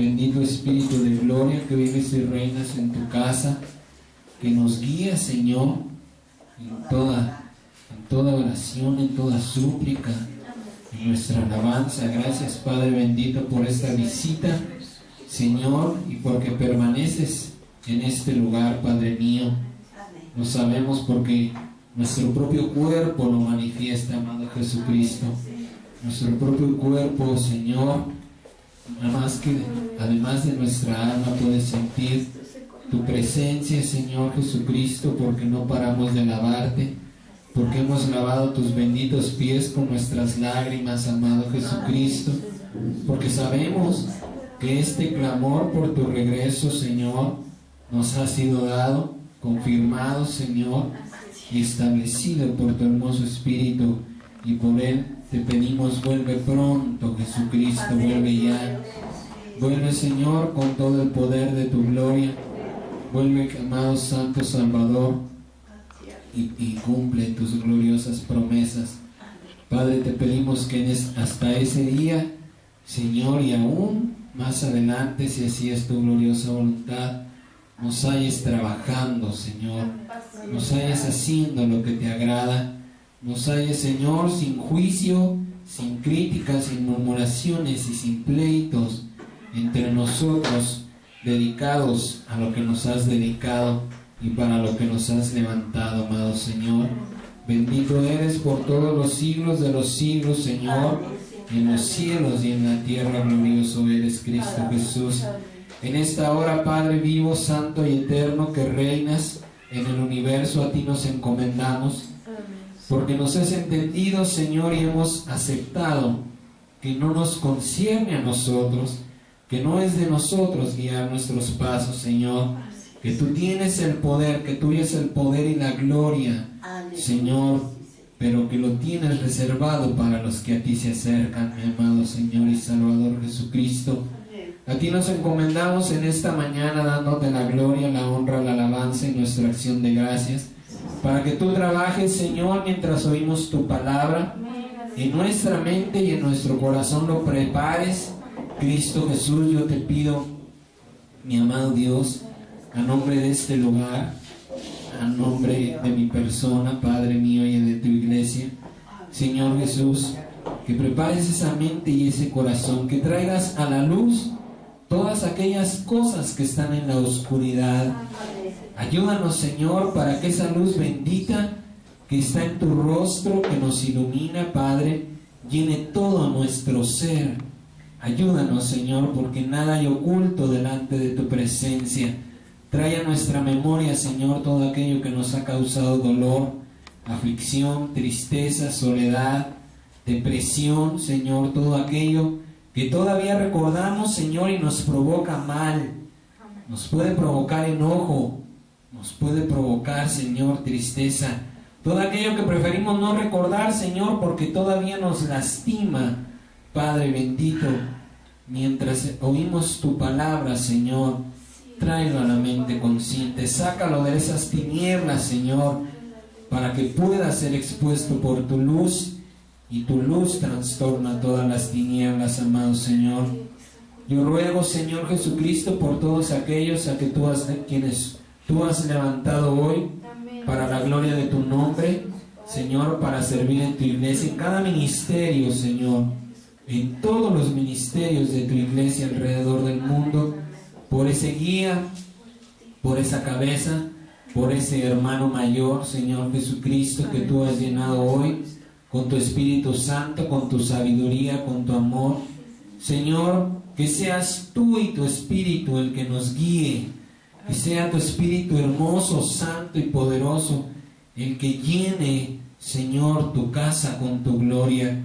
bendito Espíritu de gloria que vives y reinas en tu casa, que nos guías, Señor, en toda oración, en toda súplica, en nuestra alabanza. Gracias, Padre bendito, por esta visita, Señor, y porque permaneces en este lugar, Padre mío. Lo sabemos porque nuestro propio cuerpo lo manifiesta, amado Jesucristo. Nuestro propio cuerpo, Señor, además de nuestra alma, puede sentir tu presencia, Señor Jesucristo, porque no paramos de alabarte, porque hemos lavado tus benditos pies con nuestras lágrimas, amado Jesucristo, porque sabemos que este clamor por tu regreso, Señor, nos ha sido dado, confirmado, Señor, y establecido por tu hermoso Espíritu, y por él te pedimos: vuelve pronto, Jesucristo, vuelve ya. Vuelve, Señor, con todo el poder de tu gloria. Vuelve, amado Santo Salvador, y cumple tus gloriosas promesas. Padre, te pedimos que hasta ese día, Señor, y aún más adelante, si así es tu gloriosa voluntad, nos halles trabajando, Señor, nos halles haciendo lo que te agrada, nos halles, Señor, sin juicio, sin críticas, sin murmuraciones y sin pleitos entre nosotros, dedicados a lo que nos has dedicado y para lo que nos has levantado, amado Señor. Bendito eres por todos los siglos de los siglos, Señor, en los cielos y en la tierra. Glorioso eres, Cristo Jesús. En esta hora, Padre vivo, santo y eterno, que reinas en el universo, a ti nos encomendamos, porque nos has entendido, Señor, y hemos aceptado que no nos concierne a nosotros, que no es de nosotros guiar nuestros pasos, Señor, que tú tienes el poder, que tuyo es el poder y la gloria, Señor, pero que lo tienes reservado para los que a ti se acercan, mi amado Señor y Salvador Jesucristo. A ti nos encomendamos en esta mañana, dándote la gloria, la honra, la alabanza y nuestra acción de gracias, para que tú trabajes, Señor, mientras oímos tu palabra, en nuestra mente y en nuestro corazón lo prepares. Cristo Jesús, yo te pido, mi amado Dios, a nombre de este lugar, a nombre de mi persona, Padre mío, y de tu iglesia, Señor Jesús, que prepares esa mente y ese corazón, que traigas a la luz todas aquellas cosas que están en la oscuridad. Ayúdanos, Señor, para que esa luz bendita que está en tu rostro, que nos ilumina, Padre, llene todo nuestro ser. Ayúdanos, Señor, porque nada hay oculto delante de tu presencia. Trae a nuestra memoria, Señor, todo aquello que nos ha causado dolor, aflicción, tristeza, soledad, depresión, Señor, todo aquello que todavía recordamos, Señor, y nos provoca mal. Nos puede provocar enojo, nos puede provocar, Señor, tristeza. Todo aquello que preferimos no recordar, Señor, porque todavía nos lastima, Padre bendito. Mientras oímos tu palabra, Señor, tráelo a la mente consciente, sácalo de esas tinieblas, Señor, para que pueda ser expuesto por tu luz, y tu luz trastorna todas las tinieblas, amado Señor. Yo ruego, Señor Jesucristo, por todos aquellos a quienes tú has levantado hoy para la gloria de tu nombre, Señor, para servir en tu iglesia, en cada ministerio, Señor, en todos los ministerios de tu iglesia alrededor del mundo, por ese guía, por esa cabeza, por ese hermano mayor, Señor Jesucristo, que tú has llenado hoy con tu Espíritu Santo, con tu sabiduría, con tu amor. Señor, que seas tú y tu Espíritu el que nos guíe, que sea tu Espíritu hermoso, santo y poderoso el que llene, Señor, tu casa con tu gloria.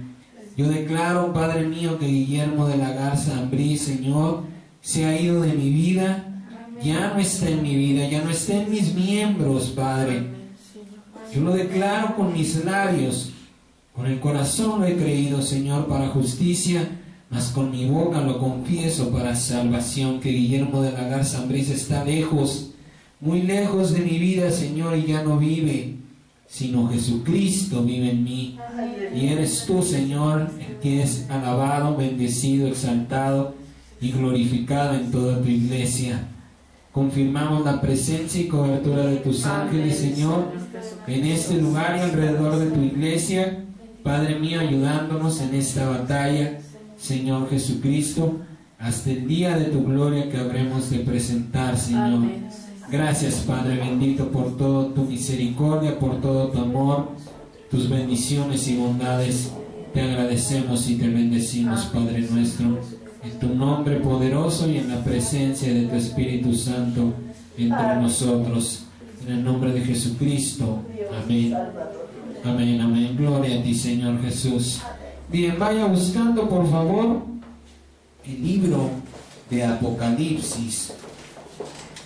Yo declaro, Padre mío, que Guillermo de la Garza Ambrí, Señor, se ha ido de mi vida, ya no está en mi vida, ya no está en mis miembros, Padre. Yo lo declaro con mis labios, con el corazón lo he creído, Señor, para justicia, mas con mi boca lo confieso para salvación, que Guillermo de la Garza Ambrí está lejos, muy lejos de mi vida, Señor, y ya no vive, sino Jesucristo vive en mí. Y eres tú, Señor, el que es alabado, bendecido, exaltado y glorificada en toda tu iglesia. Confirmamos la presencia y cobertura de tus ángeles, Señor, en este lugar y alrededor de tu iglesia. Padre mío, ayudándonos en esta batalla, Señor Jesucristo, hasta el día de tu gloria que habremos de presentar, Señor. Gracias, Padre bendito, por toda tu misericordia, por todo tu amor, tus bendiciones y bondades. Te agradecemos y te bendecimos, Padre nuestro, en tu nombre poderoso y en la presencia de tu Espíritu Santo entre nosotros. En el nombre de Jesucristo. Amén. Amén, amén. Gloria a ti, Señor Jesús. Bien, vaya buscando, por favor, el libro de Apocalipsis.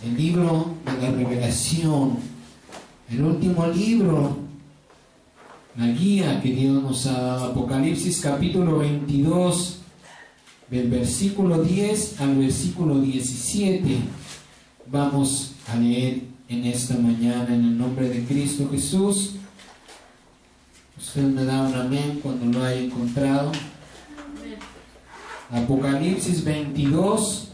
El libro de la Revelación. El último libro. La guía que Dios nos ha dado. Apocalipsis capítulo 22. Del versículo 10 al versículo 17. Vamos a leer en esta mañana en el nombre de Cristo Jesús. Usted me da un amén cuando lo haya encontrado. Apocalipsis 22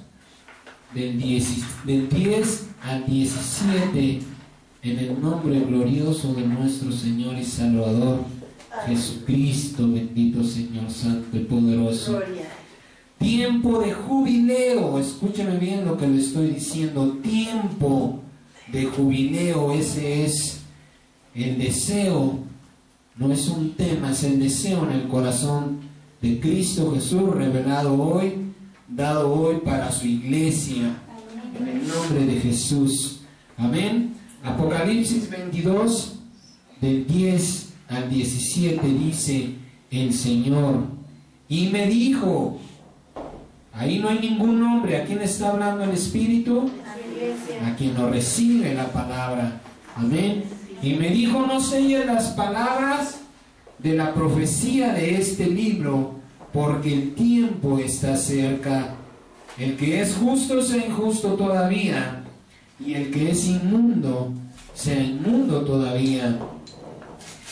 del 10 al 17, en el nombre glorioso de nuestro Señor y Salvador Jesucristo, bendito Señor Santo y poderoso. Tiempo de jubileo, escúchame bien lo que le estoy diciendo, tiempo de jubileo, ese es el deseo, no es un tema, es el deseo en el corazón de Cristo Jesús revelado hoy, dado hoy para su iglesia, en el nombre de Jesús. Amén. Apocalipsis 22 del 10 al 17 dice el Señor, y me dijo, ahí no hay ningún nombre, ¿a quién está hablando el Espíritu? A quien lo recibe la palabra. Amén. Y me dijo, no selles las palabras de la profecía de este libro, porque el tiempo está cerca. El que es justo sea injusto todavía, y el que es inmundo sea inmundo todavía.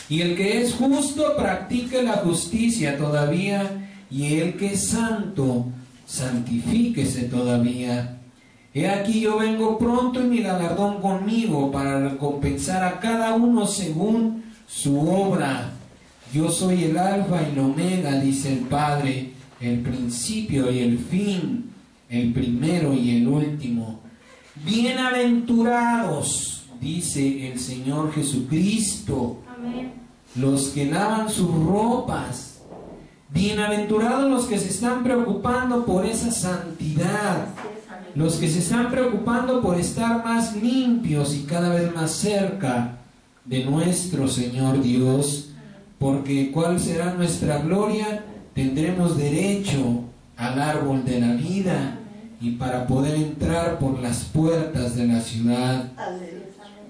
Y el que es justo practique la justicia todavía, y el que es santo santifíquese todavía. He aquí yo vengo pronto y mi galardón conmigo para recompensar a cada uno según su obra. Yo soy el Alfa y el Omega, dice el Padre, el principio y el fin, el primero y el último. Bienaventurados, dice el Señor Jesucristo, amén, los que lavan sus ropas. Bienaventurados los que se están preocupando por esa santidad, los que se están preocupando por estar más limpios y cada vez más cerca de nuestro Señor Dios, porque ¿cuál será nuestra gloria? Tendremos derecho al árbol de la vida y para poder entrar por las puertas de la ciudad.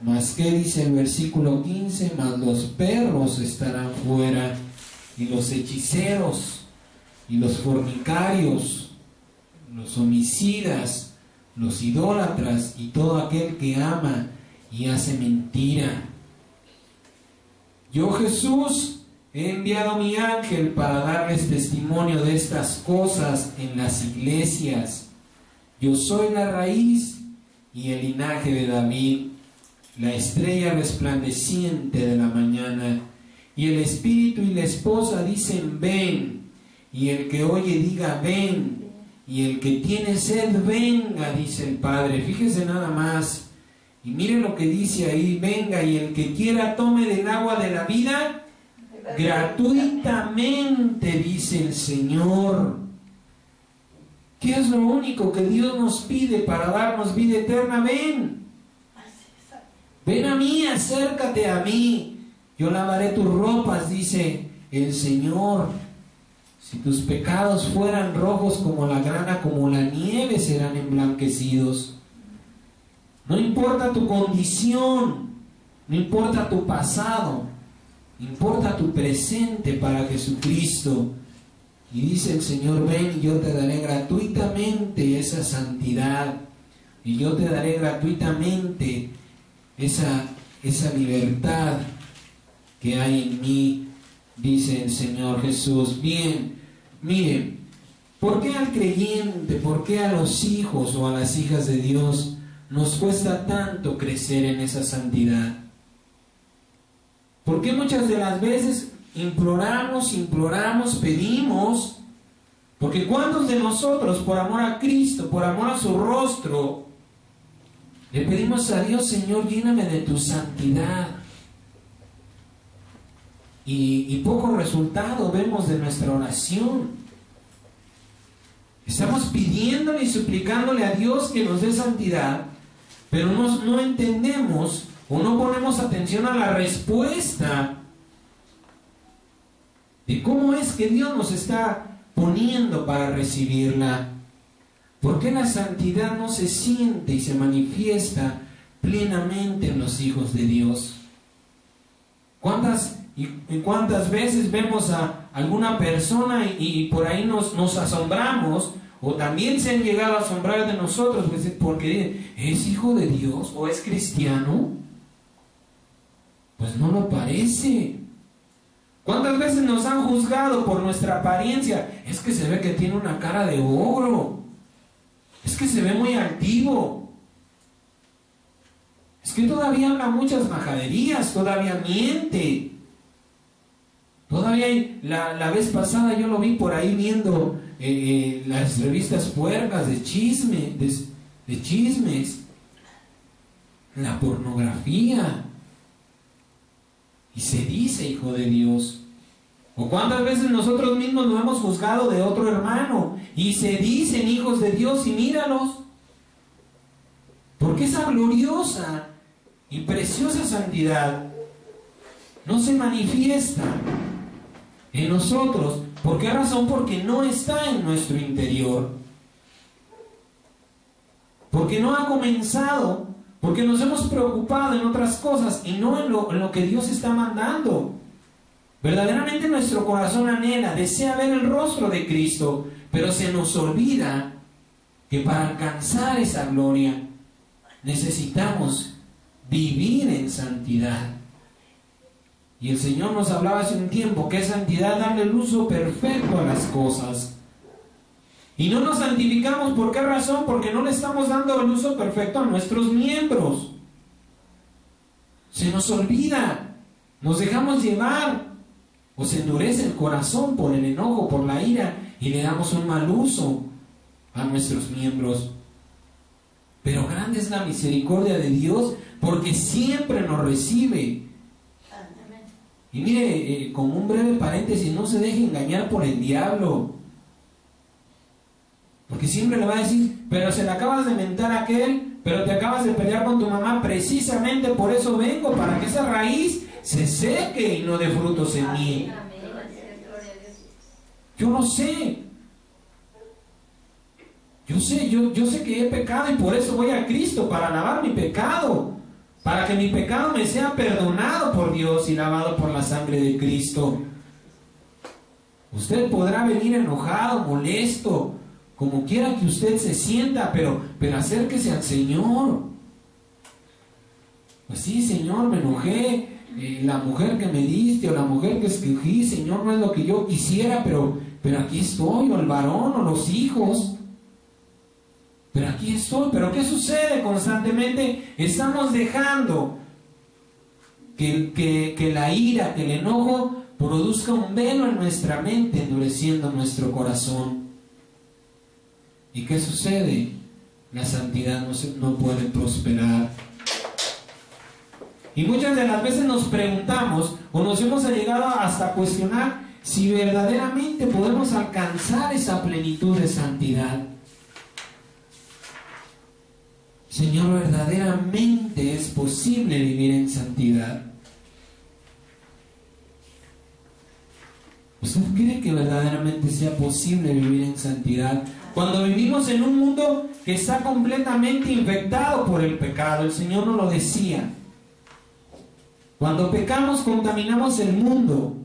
Mas ¿qué dice el versículo 15? Mas los perros estarán fuera, y los hechiceros, y los fornicarios, los homicidas, los idólatras, y todo aquel que ama y hace mentira. Yo, Jesús, he enviado mi ángel para darles testimonio de estas cosas en las iglesias. Yo soy la raíz y el linaje de David, la estrella resplandeciente de la mañana. Y el espíritu y la esposa dicen ven, y el que oye diga ven, y el que tiene sed venga, dice el Padre. Fíjese nada más, y mire lo que dice ahí, venga, y el que quiera tome del agua de la vida gratuitamente, dice el Señor. ¿Qué es lo único que Dios nos pide para darnos vida eterna? Ven, ven a mí, acércate a mí. Yo lavaré tus ropas, dice el Señor. Si tus pecados fueran rojos como la grana, como la nieve, serán emblanquecidos. No importa tu condición, no importa tu pasado, importa tu presente para Jesucristo. Y dice el Señor, ven y yo te daré gratuitamente esa santidad, y yo te daré gratuitamente esa libertad que hay en mí, dice el Señor Jesús. Bien, miren, ¿Por qué al creyente, por qué a los hijos o a las hijas de Dios nos cuesta tanto crecer en esa santidad? ¿Por qué muchas de las veces imploramos, pedimos? Porque ¿cuántos de nosotros, por amor a Cristo, por amor a su rostro, le pedimos a Dios, Señor, lléname de tu santidad? Y poco resultado vemos de nuestra oración. Estamos pidiéndole y suplicándole a Dios que nos dé santidad, pero no entendemos o no ponemos atención a la respuesta de cómo es que Dios nos está poniendo para recibirla. ¿Por qué la santidad no se siente y se manifiesta plenamente en los hijos de Dios? ¿Cuántas veces vemos a alguna persona y por ahí nos asombramos, o también se han llegado a asombrar de nosotros porque es hijo de Dios o es cristiano? Pues no lo parece. ¿Cuántas veces nos han juzgado por nuestra apariencia? Es que se ve que tiene una cara de ogro, es que se ve muy altivo, es que todavía habla muchas majaderías, todavía miente. Todavía la vez pasada yo lo vi por ahí viendo las revistas puercas de chismes, la pornografía, y se dice hijo de Dios. ¿O cuántas veces nosotros mismos nos hemos juzgado de otro hermano y se dicen hijos de Dios y míralos? Porque esa gloriosa y preciosa santidad no se manifiesta en nosotros. ¿Por qué razón? Porque no está en nuestro interior. Porque no ha comenzado, porque nos hemos preocupado en otras cosas y no en lo que Dios está mandando. Verdaderamente nuestro corazón anhela, desea ver el rostro de Cristo, pero se nos olvida que para alcanzar esa gloria necesitamos vivir en santidad. Y el Señor nos hablaba hace un tiempo que es santidad darle el uso perfecto a las cosas. Y no nos santificamos, ¿por qué razón? Porque no le estamos dando el uso perfecto a nuestros miembros. Se nos olvida, nos dejamos llevar, o se endurece el corazón por el enojo, por la ira, y le damos un mal uso a nuestros miembros. Pero grande es la misericordia de Dios, porque siempre nos recibe. Y mire, como un breve paréntesis, no se deje engañar por el diablo. Porque siempre le va a decir, pero se le acabas de mentar a aquel, pero te acabas de pelear con tu mamá, precisamente por eso vengo, para que esa raíz se seque y no dé frutos en mí. Yo no sé. Yo sé que he pecado y por eso voy a Cristo, para lavar mi pecado, para que mi pecado me sea perdonado por Dios y lavado por la sangre de Cristo. Usted podrá venir enojado, molesto, como quiera que usted se sienta, pero acérquese al Señor. Pues sí, Señor, me enojé, la mujer que me diste o la mujer que escogí, Señor, no es lo que yo quisiera, pero aquí estoy, o el varón, o los hijos. Pero aquí estoy. ¿Pero qué sucede? Constantemente estamos dejando que la ira, que el enojo produzca un velo en nuestra mente, endureciendo nuestro corazón. ¿Y qué sucede? La santidad no puede prosperar. Y muchas de las veces nos preguntamos, o nos hemos llegado hasta cuestionar, si verdaderamente podemos alcanzar esa plenitud de santidad. Señor, ¿verdaderamente es posible vivir en santidad? ¿Usted cree que verdaderamente sea posible vivir en santidad? Cuando vivimos en un mundo que está completamente infectado por el pecado, el Señor nos lo decía. Cuando pecamos, contaminamos el mundo.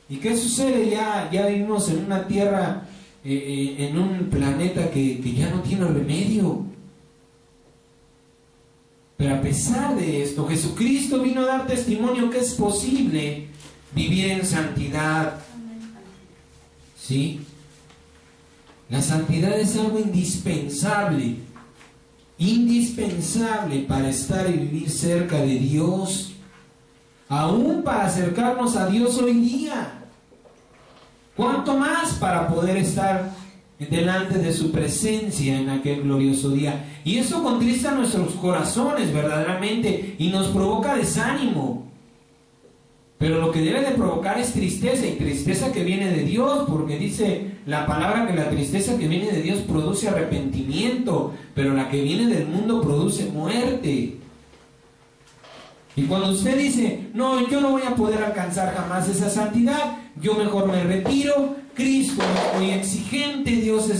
¿Y qué sucede? Ya vivimos en una tierra, en un planeta que ya no tiene remedio. Pero a pesar de esto, Jesucristo vino a dar testimonio que es posible vivir en santidad. ¿Sí? La santidad es algo indispensable, indispensable para estar y vivir cerca de Dios, aún para acercarnos a Dios hoy día. ¿Cuánto más para poder estar delante de su presencia en aquel glorioso día? Y eso contrista nuestros corazones verdaderamente y nos provoca desánimo. Pero lo que debe de provocar es tristeza, y tristeza que viene de Dios, porque dice la palabra que la tristeza que viene de Dios produce arrepentimiento, pero la que viene del mundo produce muerte. Y cuando usted dice, no, yo no voy a poder alcanzar jamás esa santidad, yo mejor me retiro, Cristo es muy exigente, Dios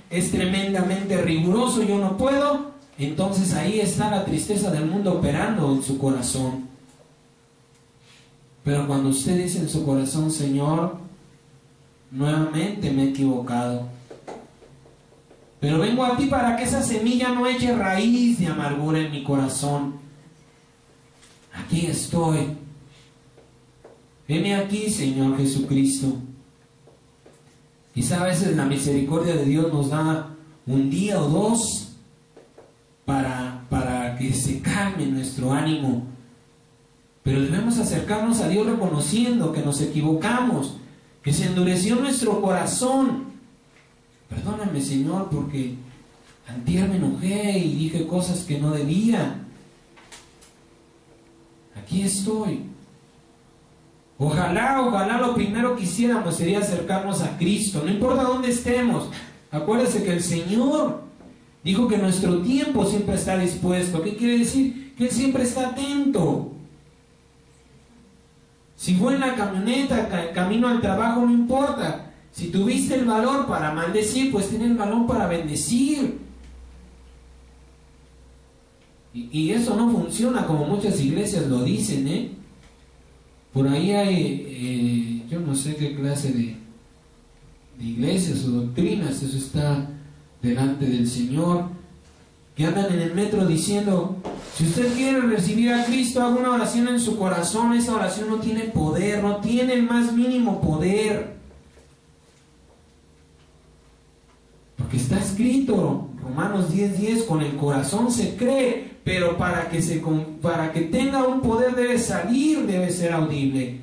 es tremendamente riguroso, yo no puedo, entonces ahí está la tristeza del mundo operando en su corazón. Pero cuando usted dice en su corazón, Señor, nuevamente me he equivocado, pero vengo a ti para que esa semilla no eche raíz de amargura en mi corazón. Aquí estoy. Heme aquí, Señor Jesucristo. Quizá a veces la misericordia de Dios nos da un día o dos para que se calme nuestro ánimo. Pero debemos acercarnos a Dios reconociendo que nos equivocamos, que se endureció nuestro corazón. Perdóname, Señor, porque antier me enojé y dije cosas que no debía. Aquí estoy. Ojalá lo primero que hiciéramos sería acercarnos a Cristo, no importa dónde estemos. Acuérdese que el Señor dijo que nuestro tiempo siempre está dispuesto. ¿Qué quiere decir? Que Él siempre está atento. Si fue en la camioneta, camino al trabajo, no importa. Si tuviste el valor para maldecir, pues ten el valor para bendecir. Y eso no funciona como muchas iglesias lo dicen, ¿eh? Por ahí hay, yo no sé qué clase de iglesias o doctrinas, eso está delante del Señor, que andan en el metro diciendo, si usted quiere recibir a Cristo, haga una oración en su corazón. Esa oración no tiene poder, no tiene el más mínimo poder. Porque está escrito, Romanos 10:10, con el corazón se cree, pero para que tenga un poder debe salir, debe ser audible.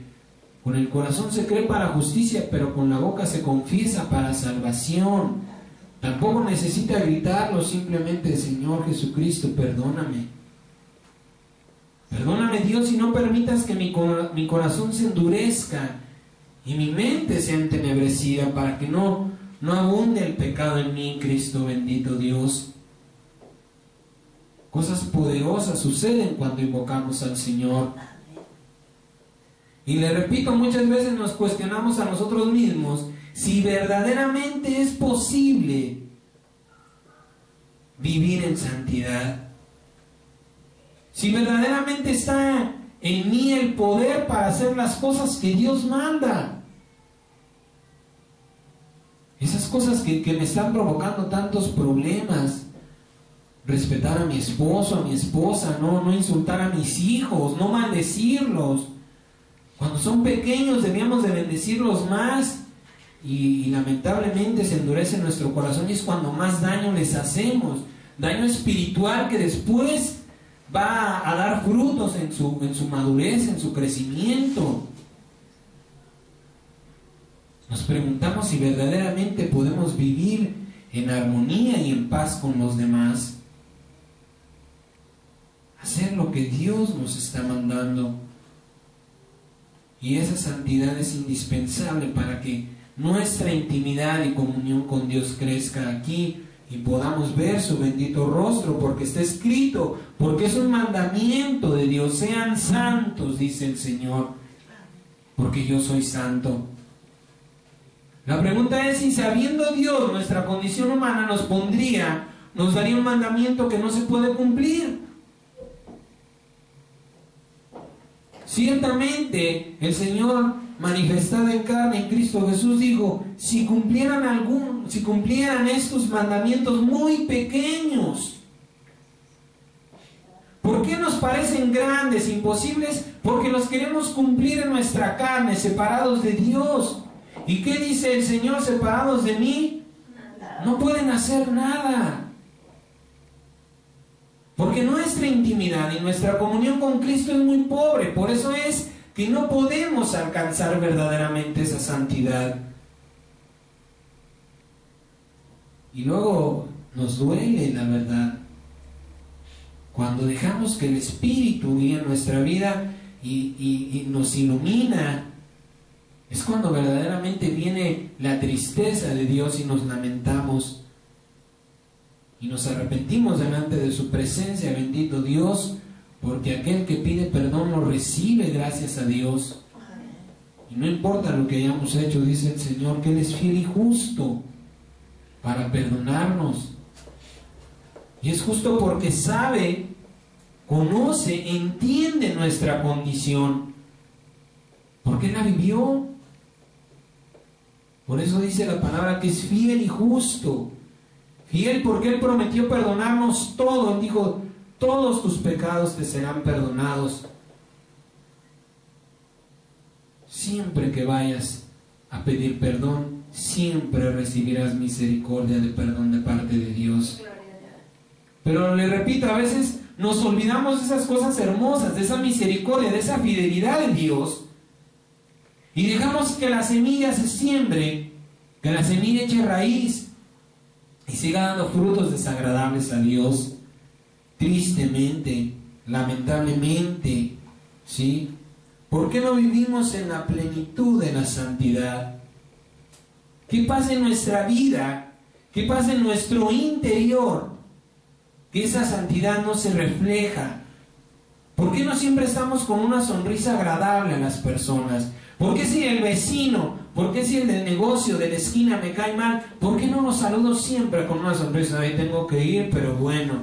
Con el corazón se cree para justicia, pero con la boca se confiesa para salvación. Tampoco necesita gritarlo, simplemente, Señor Jesucristo, perdóname. Perdóname, Dios, y no permitas que mi corazón se endurezca y mi mente sea entenebrecida, para que no abunde el pecado en mí, Cristo bendito Dios. Cosas poderosas suceden cuando invocamos al Señor. Y le repito, muchas veces nos cuestionamos a nosotros mismos si verdaderamente es posible vivir en santidad. Si verdaderamente está en mí el poder para hacer las cosas que Dios manda. Esas cosas que me están provocando tantos problemas. Respetar a mi esposo, a mi esposa, no insultar a mis hijos, no maldecirlos. Cuando son pequeños debíamos de bendecirlos más. Y lamentablemente se endurece nuestro corazón, y es cuando más daño les hacemos. Daño espiritual que después va a dar frutos en su madurez, en su crecimiento. Nos preguntamos si verdaderamente podemos vivir en armonía y en paz con los demás. Hacer lo que Dios nos está mandando. Y esa santidad es indispensable para que nuestra intimidad y comunión con Dios crezca aquí y podamos ver su bendito rostro, porque está escrito, porque es un mandamiento de Dios. Sean santos, dice el Señor, porque yo soy santo. La pregunta es si, sabiendo Dios nuestra condición humana, nos daría un mandamiento que no se puede cumplir. Ciertamente el Señor, manifestado en carne en Cristo Jesús, dijo, si cumplieran estos mandamientos muy pequeños. ¿Por qué nos parecen grandes, imposibles? Porque los queremos cumplir en nuestra carne, separados de Dios. ¿Y qué dice el Señor? Separados de mí, no pueden hacer nada. Porque nuestra intimidad y nuestra comunión con Cristo es muy pobre. Por eso es que no podemos alcanzar verdaderamente esa santidad. Y luego nos duele, la verdad, cuando dejamos que el Espíritu guíe nuestra vida y nos ilumina. Es cuando verdaderamente viene la tristeza de Dios y nos lamentamos y nos arrepentimos delante de su presencia. Bendito Dios, porque aquel que pide perdón lo recibe, gracias a Dios. Y no importa lo que hayamos hecho, dice el Señor, que Él es fiel y justo para perdonarnos. Y es justo porque sabe, conoce, entiende nuestra condición, porque Él la vivió. Por eso dice la palabra que es fiel y justo. Fiel porque Él prometió perdonarnos todo. Él dijo, todos tus pecados te serán perdonados. Siempre que vayas a pedir perdón, siempre recibirás misericordia de perdón de parte de Dios. Pero le repito, a veces nos olvidamos de esas cosas hermosas, de esa misericordia, de esa fidelidad de Dios, y dejamos que la semilla se siembre, que la semilla eche raíz y siga dando frutos desagradables a Dios. Tristemente, lamentablemente, ¿sí? ¿Por qué no vivimos en la plenitud de la santidad? ¿Qué pasa en nuestra vida? ¿Qué pasa en nuestro interior? Que esa santidad no se refleja. ¿Por qué no siempre estamos con una sonrisa agradable a las personas? ¿Por qué si el vecino, por qué si el del negocio de la esquina me cae mal, por qué no lo saludo siempre con una sonrisa? Ahí tengo que ir, pero bueno,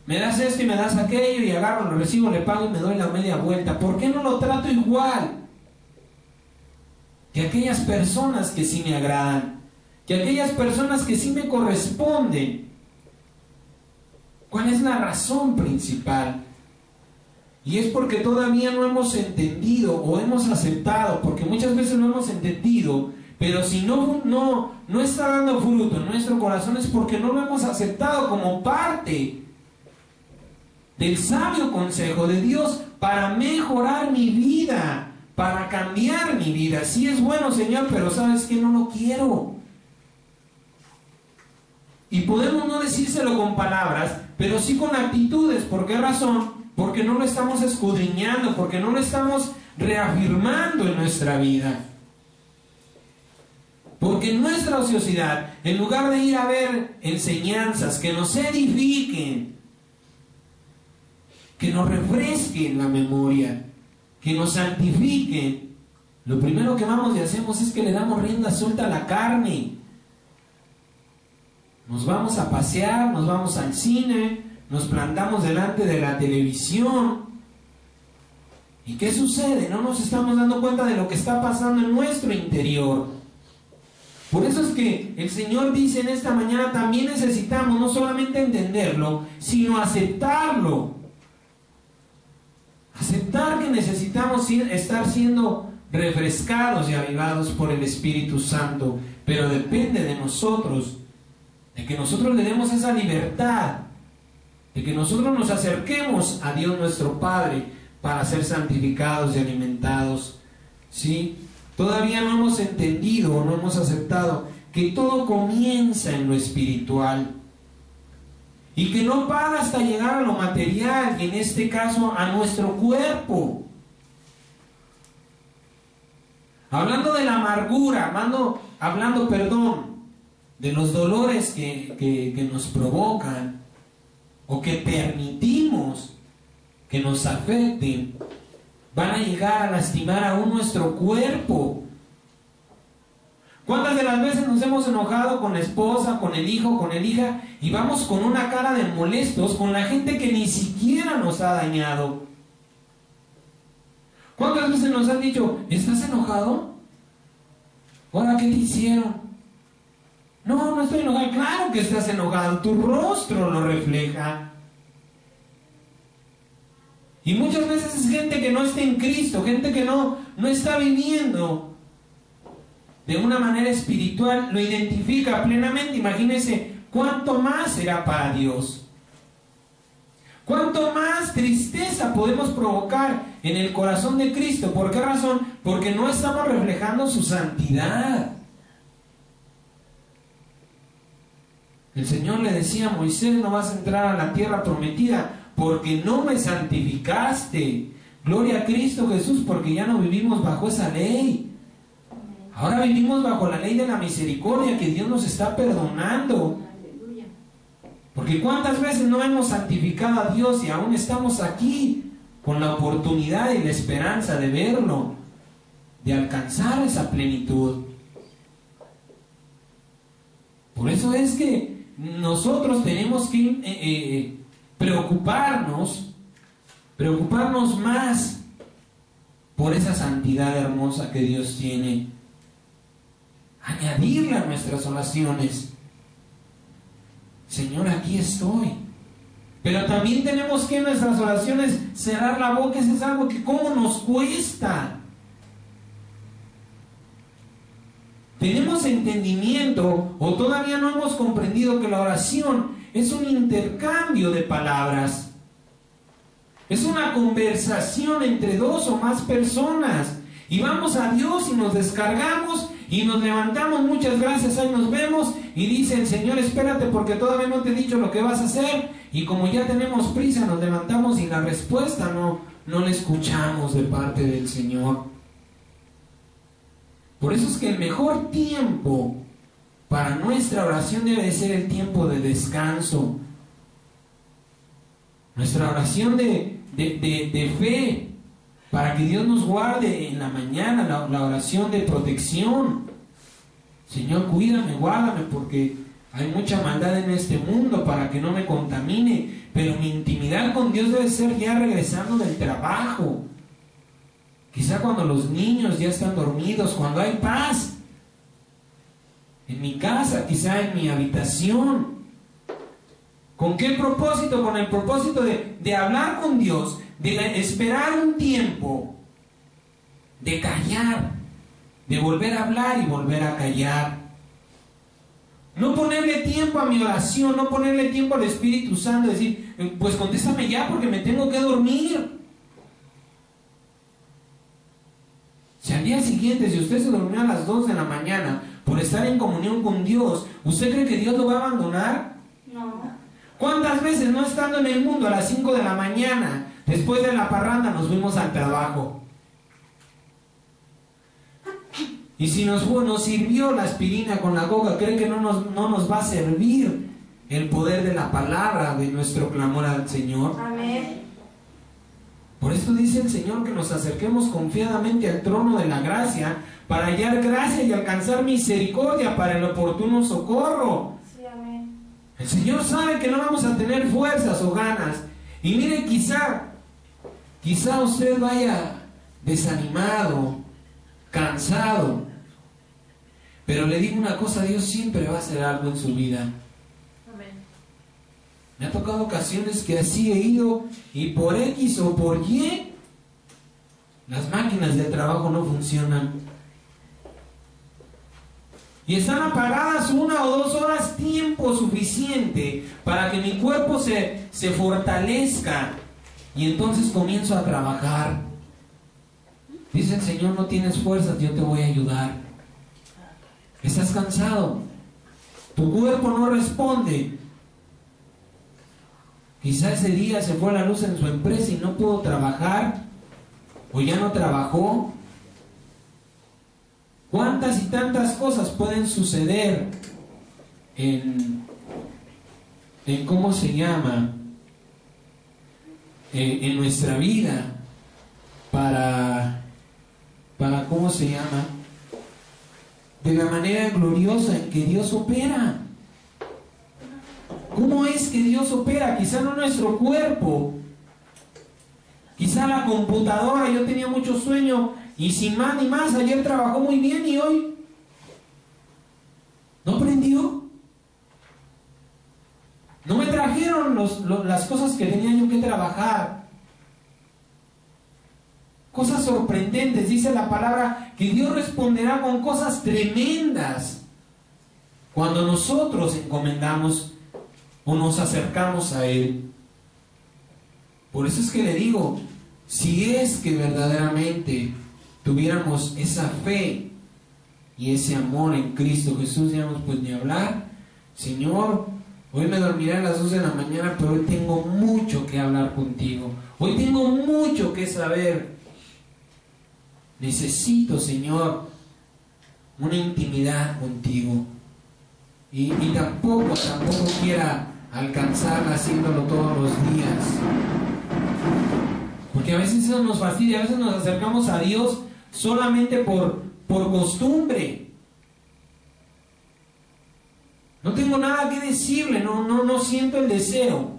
me das esto y me das aquello y agarro, lo recibo, le pago y me doy la media vuelta. ¿Por qué no lo trato igual que aquellas personas que sí me agradan, que aquellas personas que sí me corresponden? ¿Cuál es la razón principal? Y es porque todavía no hemos entendido o hemos aceptado, porque muchas veces no hemos entendido, pero si no está dando fruto en nuestro corazón es porque no lo hemos aceptado como parte del sabio consejo de Dios para mejorar mi vida, para cambiar mi vida. Sí es bueno, Señor, pero ¿sabes qué? No lo quiero. Y podemos no decírselo con palabras, pero sí con actitudes. ¿Por qué razón? Porque no lo estamos escudriñando, porque no lo estamos reafirmando en nuestra vida. Porque en nuestra ociosidad, en lugar de ir a ver enseñanzas que nos edifiquen, que nos refresquen la memoria, que nos santifiquen, lo primero que vamos y hacemos es que le damos rienda suelta a la carne. Nos vamos a pasear, nos vamos al cine, nos plantamos delante de la televisión. ¿Y qué sucede? No nos estamos dando cuenta de lo que está pasando en nuestro interior. Por eso es que el Señor dice en esta mañana, también necesitamos no solamente entenderlo, sino aceptarlo. Aceptar que necesitamos estar siendo refrescados y avivados por el Espíritu Santo. Pero depende de nosotros, de que nosotros le demos esa libertad, de que nosotros nos acerquemos a Dios nuestro Padre para ser santificados y alimentados. ¿Sí? Todavía no hemos entendido, no hemos aceptado que todo comienza en lo espiritual y que no para hasta llegar a lo material, y en este caso a nuestro cuerpo. Hablando de la amargura, hablando, de los dolores que nos provocan o que permitimos que nos afecten, van a llegar a lastimar aún nuestro cuerpo. ¿Cuántas de las veces nos hemos enojado con la esposa, con el hijo, con el hija, y vamos con una cara de molestos con la gente que ni siquiera nos ha dañado? ¿Cuántas veces nos han dicho, ¿estás enojado? ¿Ahora qué te hicieron? No, no estoy enojado. Claro que estás enojado, tu rostro lo refleja. Y muchas veces es gente que no está en Cristo, gente que no está viviendo de una manera espiritual, lo identifica plenamente. Imagínense cuánto más será para Dios. Cuánto más tristeza podemos provocar en el corazón de Cristo. ¿Por qué razón? Porque no estamos reflejando su santidad. El Señor le decía a Moisés: no vas a entrar a la tierra prometida porque no me santificaste. Gloria a Cristo Jesús, porque ya no vivimos bajo esa ley. Ahora vivimos bajo la ley de la misericordia, que Dios nos está perdonando. Porque cuántas veces no hemos santificado a Dios y aún estamos aquí con la oportunidad y la esperanza de verlo, de alcanzar esa plenitud. Por eso es que nosotros tenemos que preocuparnos más por esa santidad hermosa que Dios tiene, añadirla a nuestras oraciones. Señor, aquí estoy. Pero también tenemos que en nuestras oraciones cerrar la boca. Eso es algo que cómo nos cuesta. ¿Tenemos entendimiento o todavía no hemos comprendido que la oración es un intercambio de palabras? Es una conversación entre dos o más personas. Y vamos a Dios y nos descargamos y nos levantamos, muchas gracias, ahí nos vemos, y dice el Señor: espérate porque todavía no te he dicho lo que vas a hacer. Y como ya tenemos prisa, nos levantamos y la respuesta no la escuchamos de parte del Señor. Por eso es que el mejor tiempo para nuestra oración debe de ser el tiempo de descanso. Nuestra oración de fe, para que Dios nos guarde en la mañana, la oración de protección. Señor, cuídame, guárdame, porque hay mucha maldad en este mundo, para que no me contamine. Pero mi intimidad con Dios debe ser ya regresando del trabajo. Quizá cuando los niños ya están dormidos, cuando hay paz. En mi casa, quizá en mi habitación. ¿Con qué propósito? Con el propósito de hablar con Dios, de esperar un tiempo, de callar, de volver a hablar y volver a callar. No ponerle tiempo a mi oración, no ponerle tiempo al Espíritu Santo, decir: pues contéstame ya porque me tengo que dormir. Si al día siguiente, si usted se durmió a las 2 de la mañana por estar en comunión con Dios, ¿usted cree que Dios lo va a abandonar? No. ¿Cuántas veces no estando en el mundo a las 5 de la mañana, después de la parranda, nos fuimos al trabajo? Y si nos sirvió la aspirina con la coca, ¿cree que no nos va a servir el poder de la palabra, de nuestro clamor al Señor? Amén. Por esto dice el Señor que nos acerquemos confiadamente al trono de la gracia, para hallar gracia y alcanzar misericordia para el oportuno socorro. Sí, amén. El Señor sabe que no vamos a tener fuerzas o ganas. Y mire, quizá usted vaya desanimado, cansado. Pero le digo una cosa: Dios siempre va a hacer algo en su vida. Amén. Me ha tocado ocasiones que así he ido y por X o por Y las máquinas del trabajo no funcionan. Y están apagadas 1 o 2 horas, tiempo suficiente para que mi cuerpo se fortalezca. Y entonces comienzo a trabajar. Dice el Señor: no tienes fuerzas, yo te voy a ayudar. Estás cansado, tu cuerpo no responde. Quizá ese día se fue la luz en su empresa y no pudo trabajar, o ya no trabajó. ¿Cuántas y tantas cosas pueden suceder en cómo se llama? En nuestra vida para ¿cómo se llama? De la manera gloriosa en que Dios opera. ¿Cómo es que Dios opera? Quizá no nuestro cuerpo, quizá la computadora. Yo tenía mucho sueño y sin más ni más, ayer trabajó muy bien y hoy no prendió. No me trajeron las cosas que tenía yo que trabajar. Cosas sorprendentes. Dice la palabra que Dios responderá con cosas tremendas cuando nosotros encomendamos o nos acercamos a Él. Por eso es que le digo, si es que verdaderamente tuviéramos esa fe y ese amor en Cristo Jesús, digamos, pues ni hablar. Señor, hoy me dormiré a las 2 de la mañana, pero hoy tengo mucho que hablar contigo. Hoy tengo mucho que saber. Necesito, Señor, una intimidad contigo. Y tampoco quiera alcanzarla haciéndolo todos los días. Porque a veces eso nos fastidia, a veces nos acercamos a Dios solamente por costumbre. No tengo nada que decirle, no siento el deseo.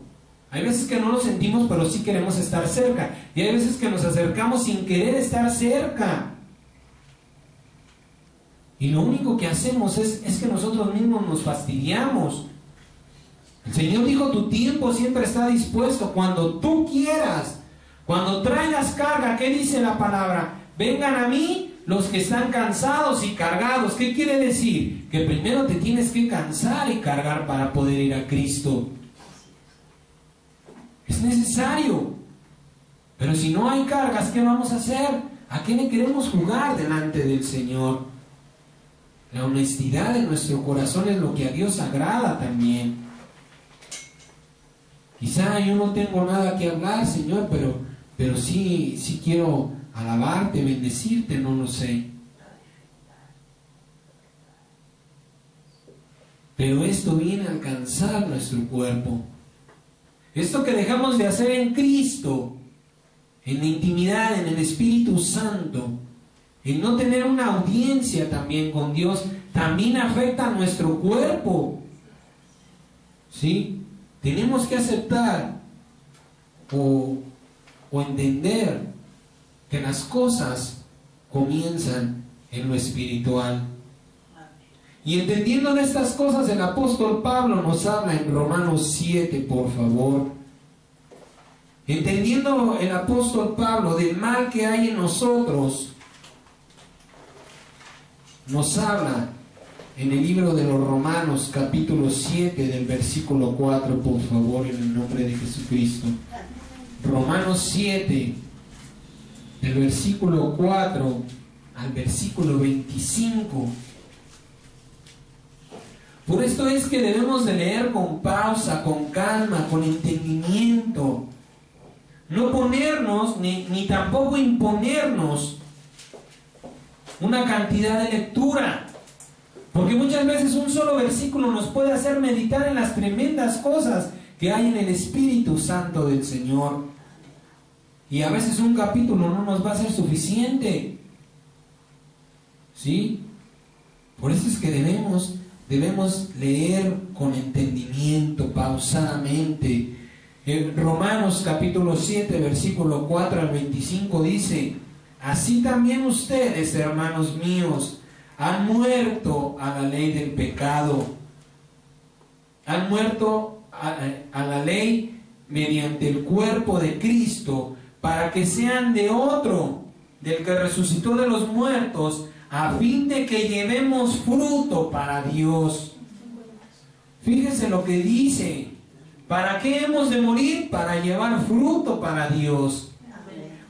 Hay veces que no lo sentimos, pero sí queremos estar cerca. Y hay veces que nos acercamos sin querer estar cerca. Y lo único que hacemos es que nosotros mismos nos fastidiamos. El Señor dijo, tu tiempo siempre está dispuesto, cuando tú quieras. Cuando traigas carga, ¿qué dice la palabra? Vengan a mí los que están cansados y cargados. ¿Qué quiere decir? Que primero te tienes que cansar y cargar para poder ir a Cristo. Es necesario. Pero si no hay cargas, ¿qué vamos a hacer? ¿A qué le queremos jugar delante del Señor? La honestidad de nuestro corazón es lo que a Dios agrada también. Quizá yo no tengo nada que hablar, Señor, pero sí quiero alabarte, bendecirte, no lo sé. Pero esto viene a alcanzar nuestro cuerpo. Esto que dejamos de hacer en Cristo, en la intimidad, en el Espíritu Santo, el no tener una audiencia también con Dios, también afecta a nuestro cuerpo. ¿Sí? Tenemos que aceptar o entender que las cosas comienzan en lo espiritual. Y entendiendo de estas cosas, el apóstol Pablo nos habla en Romanos 7, por favor. Entendiendo el apóstol Pablo del mal que hay en nosotros, nos habla en el libro de los Romanos, capítulo 7, del versículo 4, por favor, en el nombre de Jesucristo. Romanos 7, del versículo 4 al versículo 25. Por esto es que debemos de leer con pausa, con calma, con entendimiento. No ponernos, ni tampoco imponernos una cantidad de lectura. Porque muchas veces un solo versículo nos puede hacer meditar en las tremendas cosas que hay en el Espíritu Santo del Señor. Y a veces un capítulo no nos va a ser suficiente. ¿Sí? Por eso es que debemos leer con entendimiento, pausadamente. En Romanos capítulo 7, versículo 4 al 25 dice: así también ustedes, hermanos míos, han muerto a la ley del pecado. Han muerto a la ley mediante el cuerpo de Cristo, para que sean de otro, del que resucitó de los muertos, a fin de que llevemos fruto para Dios. Fíjense lo que dice. ¿Para qué hemos de morir? Para llevar fruto para Dios.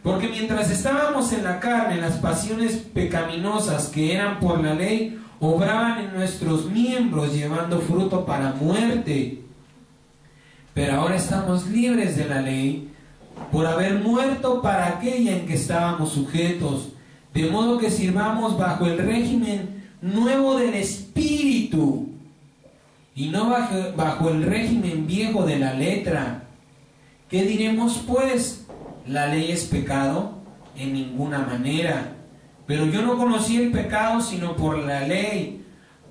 Porque mientras estábamos en la carne, las pasiones pecaminosas que eran por la ley obraban en nuestros miembros, llevando fruto para muerte. Pero ahora estamos libres de la ley, por haber muerto para aquella en que estábamos sujetos, de modo que sirvamos bajo el régimen nuevo del Espíritu, y no bajo el régimen viejo de la letra. ¿Qué diremos pues? ¿La ley es pecado? En ninguna manera. Pero yo no conocí el pecado sino por la ley,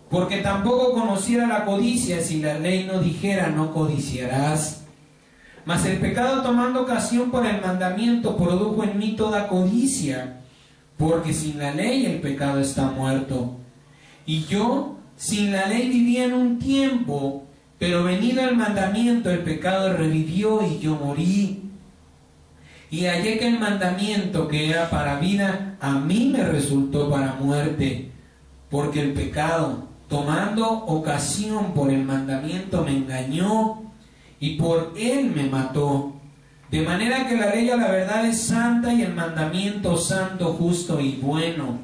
porque tampoco conociera la codicia si la ley no dijera: no codiciarás. Mas el pecado, tomando ocasión por el mandamiento, produjo en mí toda codicia, porque sin la ley el pecado está muerto. Y yo sin la ley vivía en un tiempo, pero venido el mandamiento, el pecado revivió y yo morí. y hallé que el mandamiento que era para vida, a mí me resultó para muerte, porque el pecado, tomando ocasión por el mandamiento, me engañó, y por él me mató. De manera que la ley a la verdad es santa, y el mandamiento santo, justo y bueno.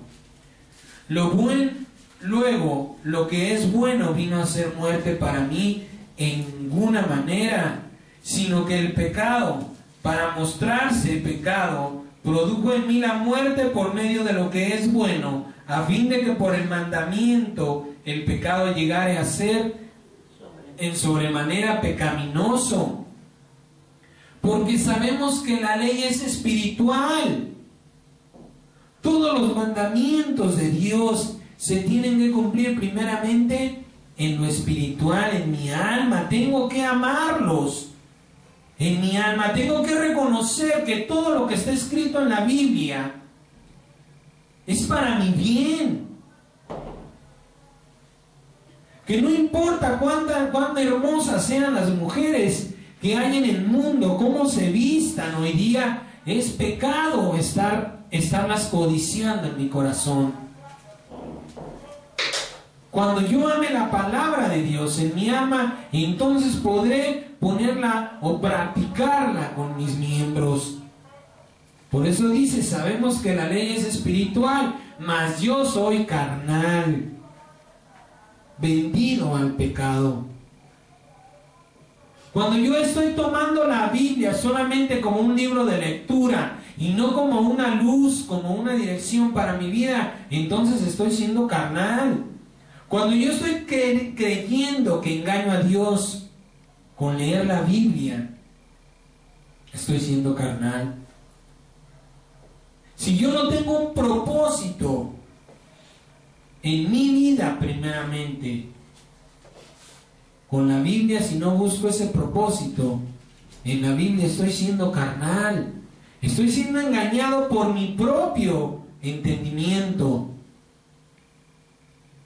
Luego, lo que es bueno vino a ser muerte para mí en ninguna manera, sino que el pecado, para mostrarse pecado, produjo en mí la muerte por medio de lo que es bueno, a fin de que por el mandamiento el pecado llegare a ser en sobremanera pecaminoso. Porque sabemos que la ley es espiritual. Todos los mandamientos de Dios se tienen que cumplir primeramente en lo espiritual, en mi alma. Tengo que amarlos en mi alma. Tengo que reconocer que todo lo que está escrito en la Biblia es para mi bien. Que no importa cuán hermosas sean las mujeres que hay en el mundo, cómo se vistan hoy día, es pecado estarlas codiciando en mi corazón. Cuando yo ame la palabra de Dios en mi alma, entonces podré ponerla o practicarla con mis miembros. Por eso dice, sabemos que la ley es espiritual, mas yo soy carnal, vendido al pecado. Cuando yo estoy tomando la Biblia solamente como un libro de lectura y no como una luz, como una dirección para mi vida, entonces estoy siendo carnal. Cuando yo estoy creyendo que engaño a Dios con leer la Biblia, estoy siendo carnal. Si yo no tengo un propósito en mi vida primeramente con la Biblia, si no busco ese propósito en la Biblia, estoy siendo carnal. Estoy siendo engañado por mi propio entendimiento.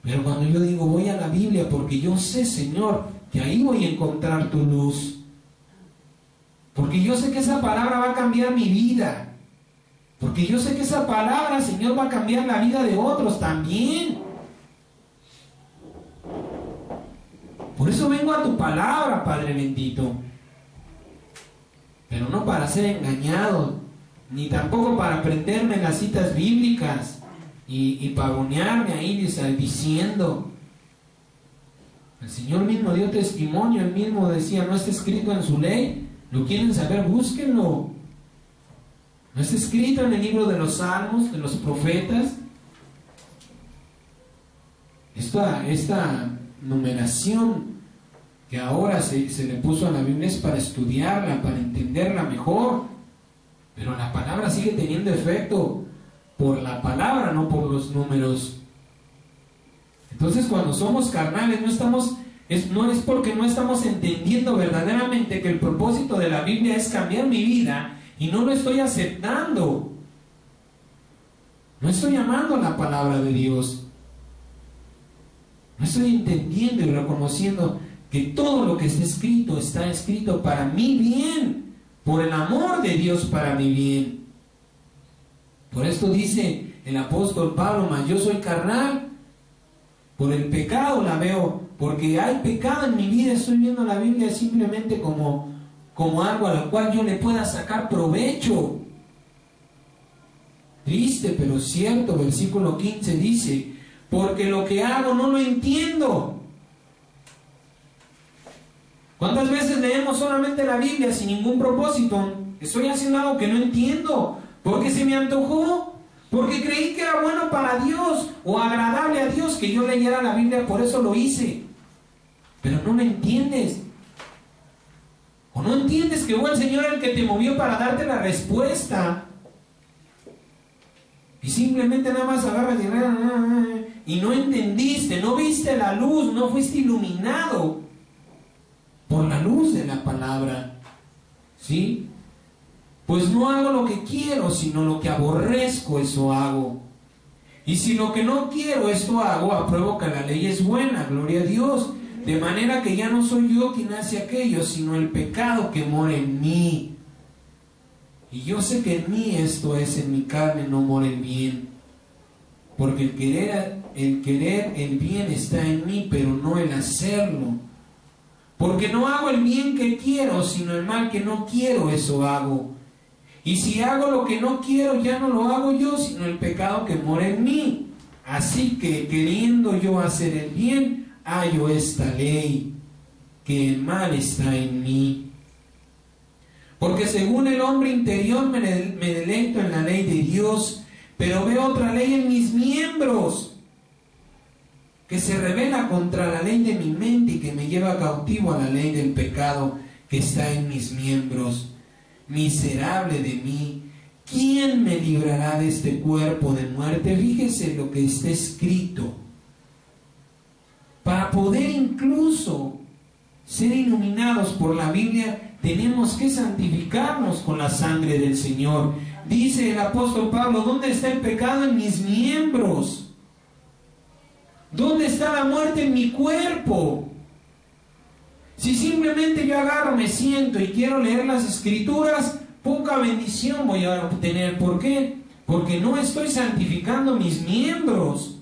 Pero cuando yo digo voy a la Biblia porque yo sé, Señor, que ahí voy a encontrar tu luz, porque yo sé que esa palabra va a cambiar mi vida, porque yo sé que esa palabra, Señor, va a cambiar la vida de otros también. Por eso vengo a tu palabra, Padre bendito, pero no para ser engañado, ni tampoco para aprenderme las citas bíblicas y pavonearme ahí diciendo. El Señor mismo dio testimonio, Él mismo decía, no está escrito en su ley. ¿Lo quieren saber? Búsquenlo. ¿No está escrito en el libro de los Salmos, de los profetas? Esta numeración que ahora se le puso a la Biblia es para estudiarla, para entenderla mejor. Pero la palabra sigue teniendo efecto por la palabra, no por los números. Entonces, cuando somos carnales, no es porque no estamos entendiendo verdaderamente que el propósito de la Biblia es cambiar mi vida y no lo estoy aceptando. No estoy amando la palabra de Dios. No estoy entendiendo y reconociendo que todo lo que está escrito para mi bien, por el amor de Dios para mi bien. Por esto dice el apóstol Pablo, mas yo soy carnal, por el pecado la veo, porque hay pecado en mi vida. Estoy viendo la Biblia simplemente como algo a lo cual yo le pueda sacar provecho. Triste pero cierto, versículo 15 dice, porque lo que hago no lo entiendo. ¿Cuántas veces leemos solamente la Biblia sin ningún propósito? Estoy haciendo algo que no entiendo, porque se me antojó, porque creí que era bueno para Dios o agradable a Dios que yo leyera la Biblia, por eso lo hice. Pero no lo entiendes. O no entiendes que fue el Señor el que te movió para darte la respuesta. Y simplemente nada más agarras y no entendiste, no viste la luz, no fuiste iluminado por la luz de la palabra. ¿Sí? Pues no hago lo que quiero, sino lo que aborrezco, eso hago. Y si lo que no quiero, esto hago, apruebo que la ley es buena, gloria a Dios. De manera que ya no soy yo quien hace aquello, sino el pecado que mora en mí. Y yo sé que en mí, esto es, en mi carne, no mora el bien. Porque el querer el bien está en mí, pero no el hacerlo. Porque no hago el bien que quiero, sino el mal que no quiero, eso hago. Y si hago lo que no quiero, ya no lo hago yo, sino el pecado que mora en mí. Así que, queriendo yo hacer el bien, hallo esta ley, que el mal está en mí. Porque según el hombre interior me deleito en la ley de Dios, pero veo otra ley en mis miembros, que se rebela contra la ley de mi mente y que me lleva cautivo a la ley del pecado que está en mis miembros. Miserable de mí, ¿quién me librará de este cuerpo de muerte? Fíjese lo que está escrito. Para poder incluso ser iluminados por la Biblia, tenemos que santificarnos con la sangre del Señor. Dice el apóstol Pablo, ¿dónde está el pecado en mis miembros? ¿Dónde está la muerte en mi cuerpo? Si simplemente yo agarro, me siento y quiero leer las Escrituras, poca bendición voy a obtener. ¿Por qué? Porque no estoy santificando mis miembros.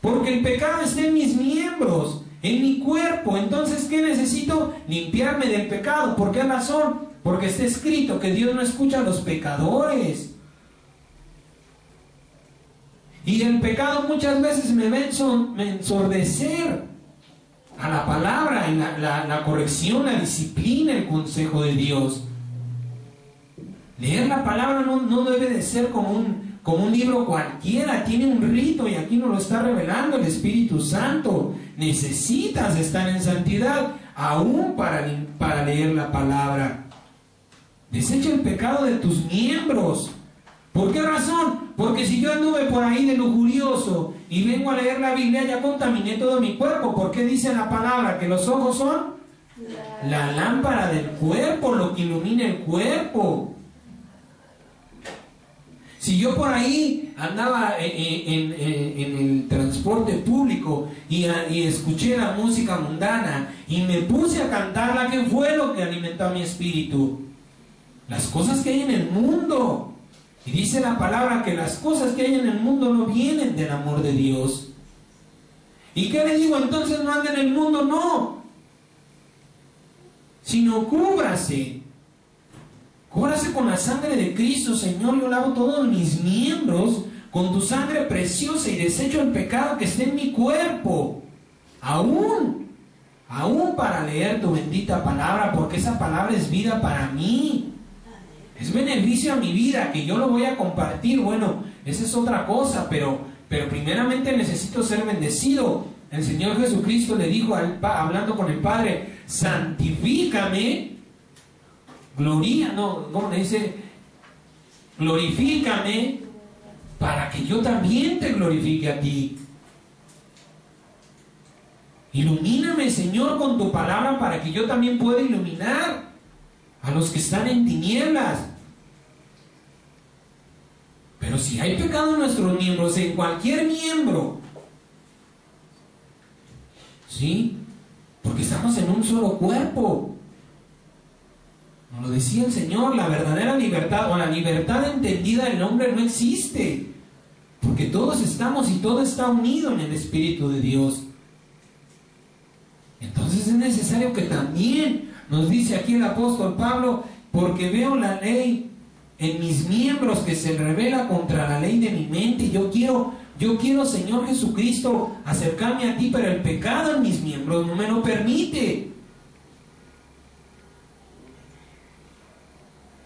Porque el pecado está en mis miembros, en mi cuerpo. Entonces, ¿qué necesito? Limpiarme del pecado. ¿Por qué razón? Porque está escrito que Dios no escucha a los pecadores. Y el pecado muchas veces me va a ensordecer a la palabra, en la corrección, la disciplina, el consejo de Dios. Leer la palabra no debe de ser como un libro cualquiera, tiene un rito, y aquí nos lo está revelando el Espíritu Santo. Necesitas estar en santidad aún para leer la palabra. Desecha el pecado de tus miembros. ¿Por qué razón? Porque si yo anduve por ahí de lujurioso y vengo a leer la Biblia, ya contaminé todo mi cuerpo. ¿Por qué dice la palabra que los ojos son la lámpara del cuerpo, lo que ilumina el cuerpo? Si yo por ahí andaba en el transporte público y escuché la música mundana y me puse a cantarla, ¿qué fue lo que alimentó mi espíritu? Las cosas que hay en el mundo. Y dice la palabra que las cosas que hay en el mundo no vienen del amor de Dios. ¿Y qué le digo? Entonces no ande en el mundo, no. Sino cúbrase. Cúbrase con la sangre de Cristo. Señor, yo lavo todos mis miembros con tu sangre preciosa y desecho el pecado que esté en mi cuerpo. Aún para leer tu bendita palabra, porque esa palabra es vida para mí. Es beneficio a mi vida, que yo lo voy a compartir. Bueno, esa es otra cosa, pero primeramente necesito ser bendecido. El Señor Jesucristo le dijo, hablando con el Padre, santifícame, glorifícame, para que yo también te glorifique a ti. Ilumíname, Señor, con tu palabra, para que yo también pueda iluminar a los que están en tinieblas. Pero si hay pecado en nuestros miembros, en cualquier miembro, ¿sí? Porque estamos en un solo cuerpo. Nos lo decía el Señor, la verdadera libertad, o la libertad entendida del hombre, no existe. Porque todos estamos y todo está unido en el Espíritu de Dios. Entonces es necesario que también, nos dice aquí el apóstol Pablo, porque veo la ley en mis miembros que se revela contra la ley de mi mente. Yo quiero, Señor Jesucristo, acercarme a ti, pero el pecado en mis miembros no me lo permite.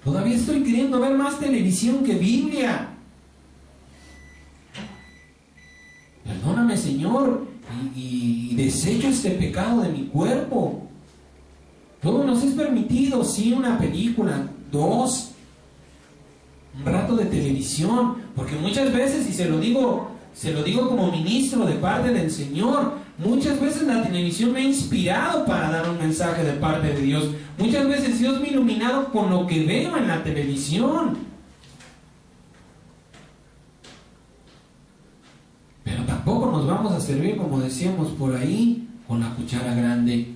Todavía estoy queriendo ver más televisión que Biblia. Perdóname, Señor, y desecho este pecado de mi cuerpo. Todo nos es permitido, sí, una película, 2, un rato de televisión, porque muchas veces, y se lo digo como ministro de parte del Señor, muchas veces la televisión me ha inspirado para dar un mensaje de parte de Dios. Muchas veces Dios me ha iluminado con lo que veo en la televisión. Pero tampoco nos vamos a servir, como decíamos por ahí, con la cuchara grande.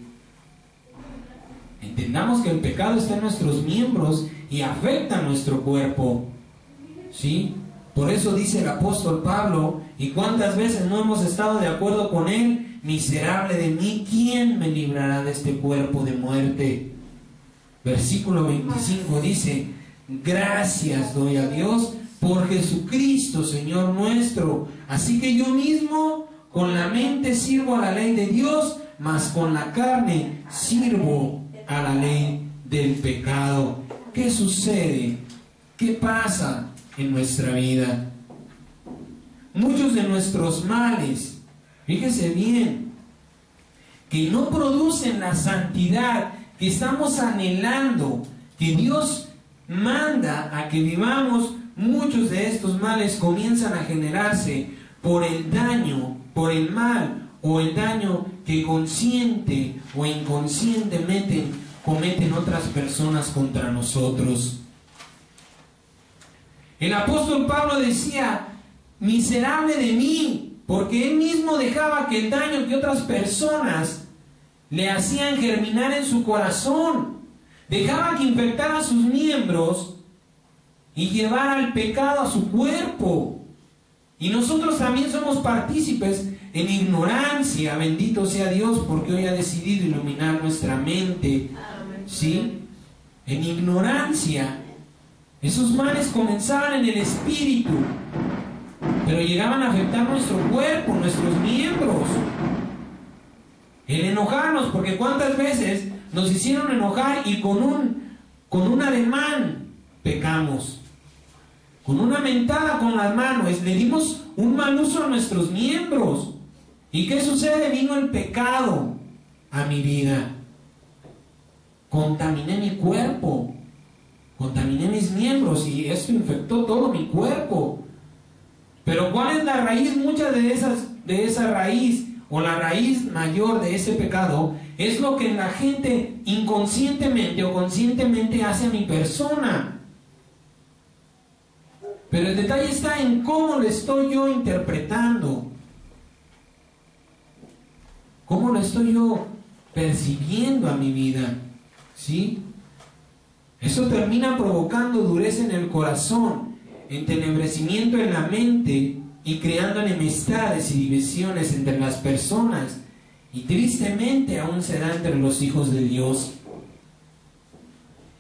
Entendamos que el pecado está en nuestros miembros y afecta a nuestro cuerpo. ¿Sí? Por eso dice el apóstol Pablo, y cuántas veces no hemos estado de acuerdo con él: miserable de mí, ¿quién me librará de este cuerpo de muerte? Versículo 25 dice: gracias doy a Dios por Jesucristo, Señor nuestro. Así que yo mismo con la mente sirvo a la ley de Dios, mas con la carne sirvo a la ley del pecado. ¿Qué sucede? ¿Qué pasa en nuestra vida? Muchos de nuestros males, fíjese bien, que no producen la santidad que estamos anhelando, que Dios manda a que vivamos, muchos de estos males comienzan a generarse por el daño, por el mal o el daño que consciente o inconscientemente cometen otras personas contra nosotros. El apóstol Pablo decía: miserable de mí, porque él mismo dejaba que el daño que otras personas le hacían germinar en su corazón, dejaba que infectara sus miembros y llevara el pecado a su cuerpo. Y nosotros también somos partícipes en ignorancia. Bendito sea Dios, porque hoy ha decidido iluminar nuestra mente. ¿Sí? En ignorancia. Esos males comenzaban en el espíritu, pero llegaban a afectar nuestro cuerpo, nuestros miembros. El enojarnos, porque cuántas veces nos hicieron enojar y con un ademán pecamos. Con una mentada con las manos le dimos un mal uso a nuestros miembros. ¿Y qué sucede? Vino el pecado a mi vida. Contaminé mi cuerpo, contaminé mis miembros y esto infectó todo mi cuerpo. Pero ¿cuál es la raíz? Muchas de esa raíz, o la raíz mayor de ese pecado, es lo que la gente inconscientemente o conscientemente hace a mi persona. Pero el detalle está en cómo lo estoy yo interpretando, cómo lo estoy yo percibiendo a mi vida. ¿Sí? Eso termina provocando dureza en el corazón, entenebrecimiento en la mente y creando enemistades y divisiones entre las personas, y tristemente aún se da entre los hijos de Dios.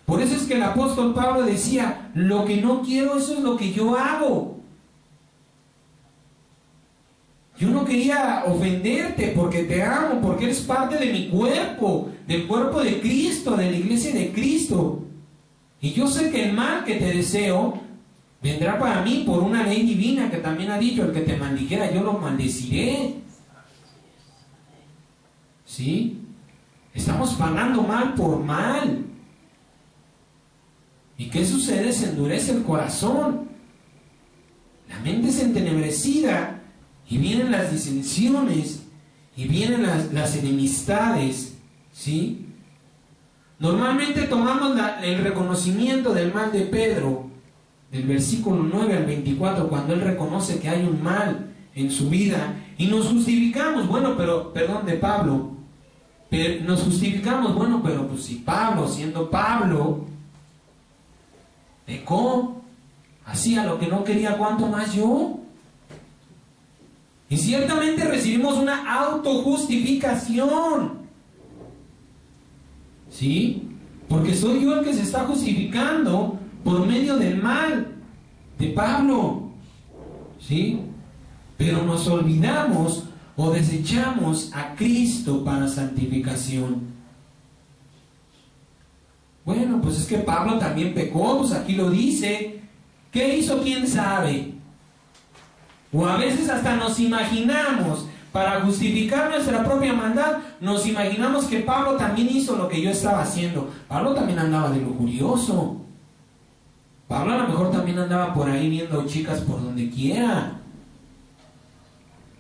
Por eso es que el apóstol Pablo decía: lo que no quiero, eso es lo que yo hago. Yo no quería ofenderte porque te amo, porque eres parte de mi cuerpo, del cuerpo de Cristo, de la iglesia de Cristo. Y yo sé que el mal que te deseo vendrá para mí por una ley divina que también ha dicho: el que te maldijera, yo lo maldeciré. ¿Sí? Estamos pagando mal por mal. ¿Y qué sucede? Se endurece el corazón. La mente es entenebrecida y vienen las disensiones y vienen las enemistades. ¿Sí? Normalmente tomamos el reconocimiento del mal de Pedro, del versículo 9 al 24, cuando él reconoce que hay un mal en su vida, y nos justificamos, de Pablo, pero nos justificamos, pero pues si Pablo, siendo Pablo, pecó, hacía lo que no quería, ¿cuánto más yo? Y ciertamente recibimos una autojustificación. ¿Sí? Porque soy yo el que se está justificando por medio del mal de Pablo. ¿Sí? Pero nos olvidamos o desechamos a Cristo para santificación. Bueno, pues es que Pablo también pecó, pues aquí lo dice. ¿Qué hizo? ¿Quién sabe? O a veces hasta nos imaginamos, para justificar nuestra propia maldad, nos imaginamos que Pablo también hizo lo que yo estaba haciendo. Pablo también andaba de lujurioso. Pablo a lo mejor también andaba por ahí viendo chicas por donde quiera.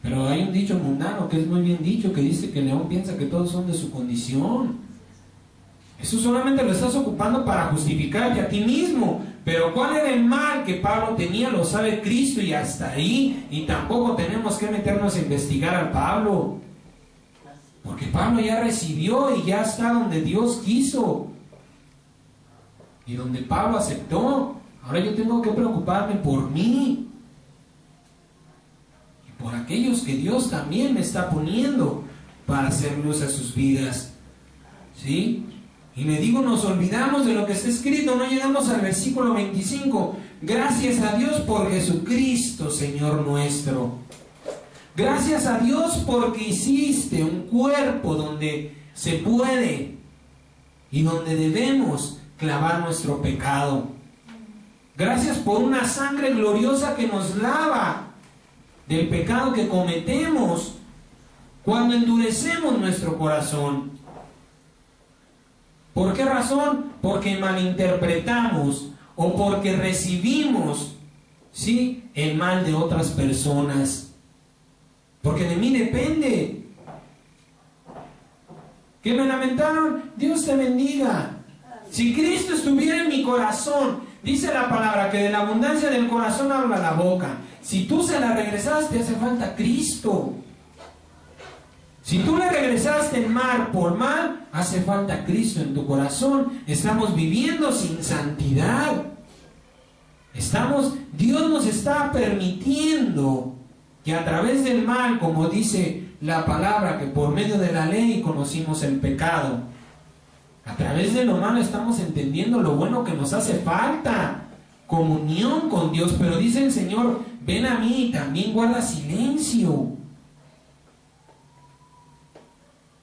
Pero hay un dicho mundano que es muy bien dicho, que dice que el león piensa que todos son de su condición. Eso solamente lo estás ocupando para justificarte a ti mismo. Pero ¿cuál era el mal que Pablo tenía? Lo sabe Cristo y hasta ahí. Y tampoco tenemos que meternos a investigar a Pablo. Porque Pablo ya recibió y ya está donde Dios quiso. Y donde Pablo aceptó. Ahora yo tengo que preocuparme por mí. Y por aquellos que Dios también me está poniendo para hacer luz a sus vidas. ¿Sí? Y le digo, nos olvidamos de lo que está escrito, no llegamos al versículo 25. Gracias a Dios por Jesucristo, Señor nuestro. Gracias a Dios porque hiciste un cuerpo donde se puede y donde debemos clavar nuestro pecado. Gracias por una sangre gloriosa que nos lava del pecado que cometemos cuando endurecemos nuestro corazón. ¿Por qué razón? Porque malinterpretamos o porque recibimos, ¿sí?, el mal de otras personas. Porque de mí depende. ¿Que me lamentaron? Dios te bendiga. Si Cristo estuviera en mi corazón, dice la palabra que de la abundancia del corazón habla la boca. Si tú se la regresaste, hace falta Cristo. Si tú le regresaste el mal por mal, hace falta Cristo en tu corazón. Estamos viviendo sin santidad. Dios nos está permitiendo que a través del mal, como dice la palabra, que por medio de la ley conocimos el pecado, a través de lo malo estamos entendiendo lo bueno que nos hace falta, comunión con Dios. Pero dice el Señor, ven a mí y también guarda silencio.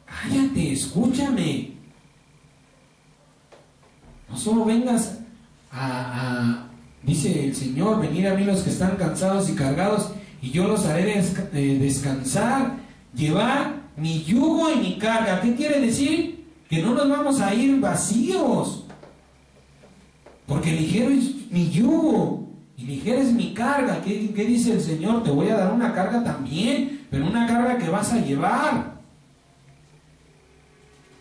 Cállate, escúchame. No solo vengas dice el Señor, venid a mí los que están cansados y cargados, y yo los haré descansar. Llevar mi yugo y mi carga. ¿Qué quiere decir? Que no nos vamos a ir vacíos. Porque ligero es mi yugo y ligera es mi carga. ¿Qué dice el Señor? Te voy a dar una carga también, pero una carga que vas a llevar.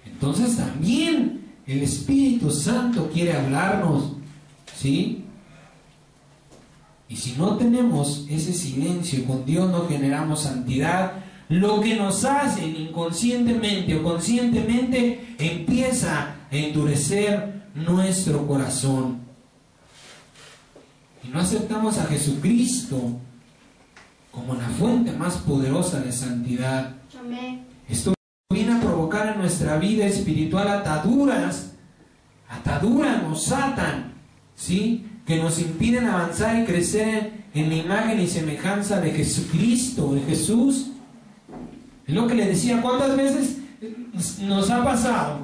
Entonces también el Espíritu Santo quiere hablarnos, ¿sí? Y si no tenemos ese silencio con Dios, no generamos santidad. Lo que nos hacen inconscientemente o conscientemente empieza a endurecer nuestro corazón. Y no aceptamos a Jesucristo como la fuente más poderosa de santidad. Amén. Esto viene a provocar en nuestra vida espiritual ataduras nos atan, ¿sí?, que nos impiden avanzar y crecer en la imagen y semejanza de Jesucristo, de Jesús. Es lo que le decía, ¿cuántas veces nos ha pasado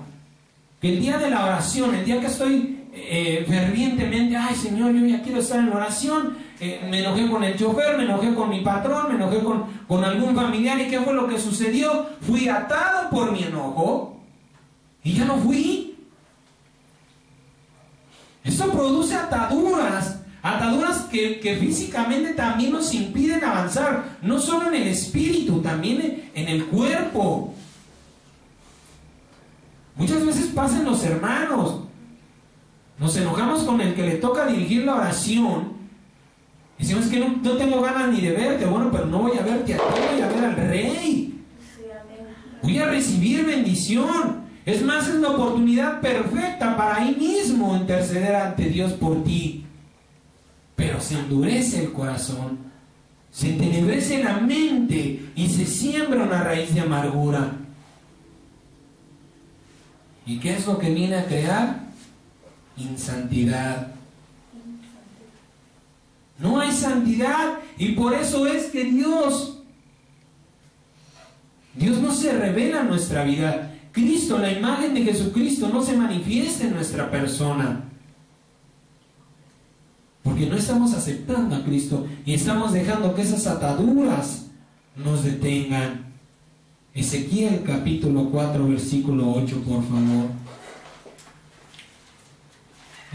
que el día de la oración, el día que estoy fervientemente, ay Señor, yo ya quiero estar en la oración, me enojé con el chofer, me enojé con mi patrón, me enojé con algún familiar, ¿y qué fue lo que sucedió? Fui atado por mi enojo y ya no fui. Esto produce ataduras que físicamente también nos impiden avanzar, no solo en el espíritu, también en el cuerpo. Muchas veces pasa en los hermanos. Nos enojamos con el que le toca dirigir la oración. Decimos que no tengo ganas ni de verte. Bueno, pero no voy a verte a ti, voy a ver al Rey. Voy a recibir bendición. Es más, es la oportunidad perfecta para ahí mismo interceder ante Dios por ti. Pero se endurece el corazón, se entenebrece la mente y se siembra una raíz de amargura. ¿Y qué es lo que viene a crear? Insantidad. No hay santidad, y por eso es que Dios no se revela en nuestra vida. Cristo, la imagen de Jesucristo, no se manifiesta en nuestra persona. Porque no estamos aceptando a Cristo y estamos dejando que esas ataduras nos detengan. Ezequiel capítulo 4, versículo 8, por favor.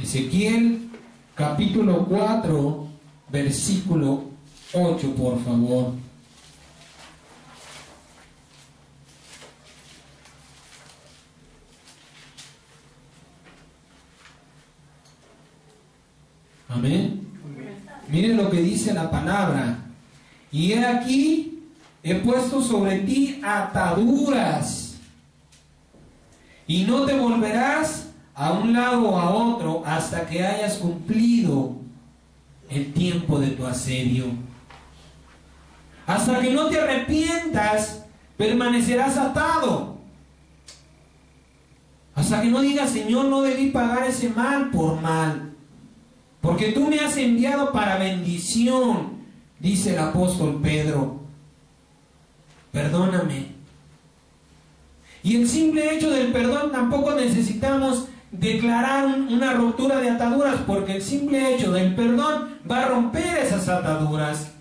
Ezequiel capítulo 4, versículo 8, por favor. Amén. Miren lo que dice la palabra. Y he aquí, he puesto sobre ti ataduras y no te volverás a un lado o a otro hasta que hayas cumplido el tiempo de tu asedio. Hasta que no te arrepientas, permanecerás atado. Hasta que no digas, Señor, no debí pagar ese mal por mal, porque tú me has enviado para bendición, dice el apóstol Pedro. Perdóname. Y el simple hecho del perdón, tampoco necesitamos declarar una ruptura de ataduras, porque el simple hecho del perdón va a romper esas ataduras.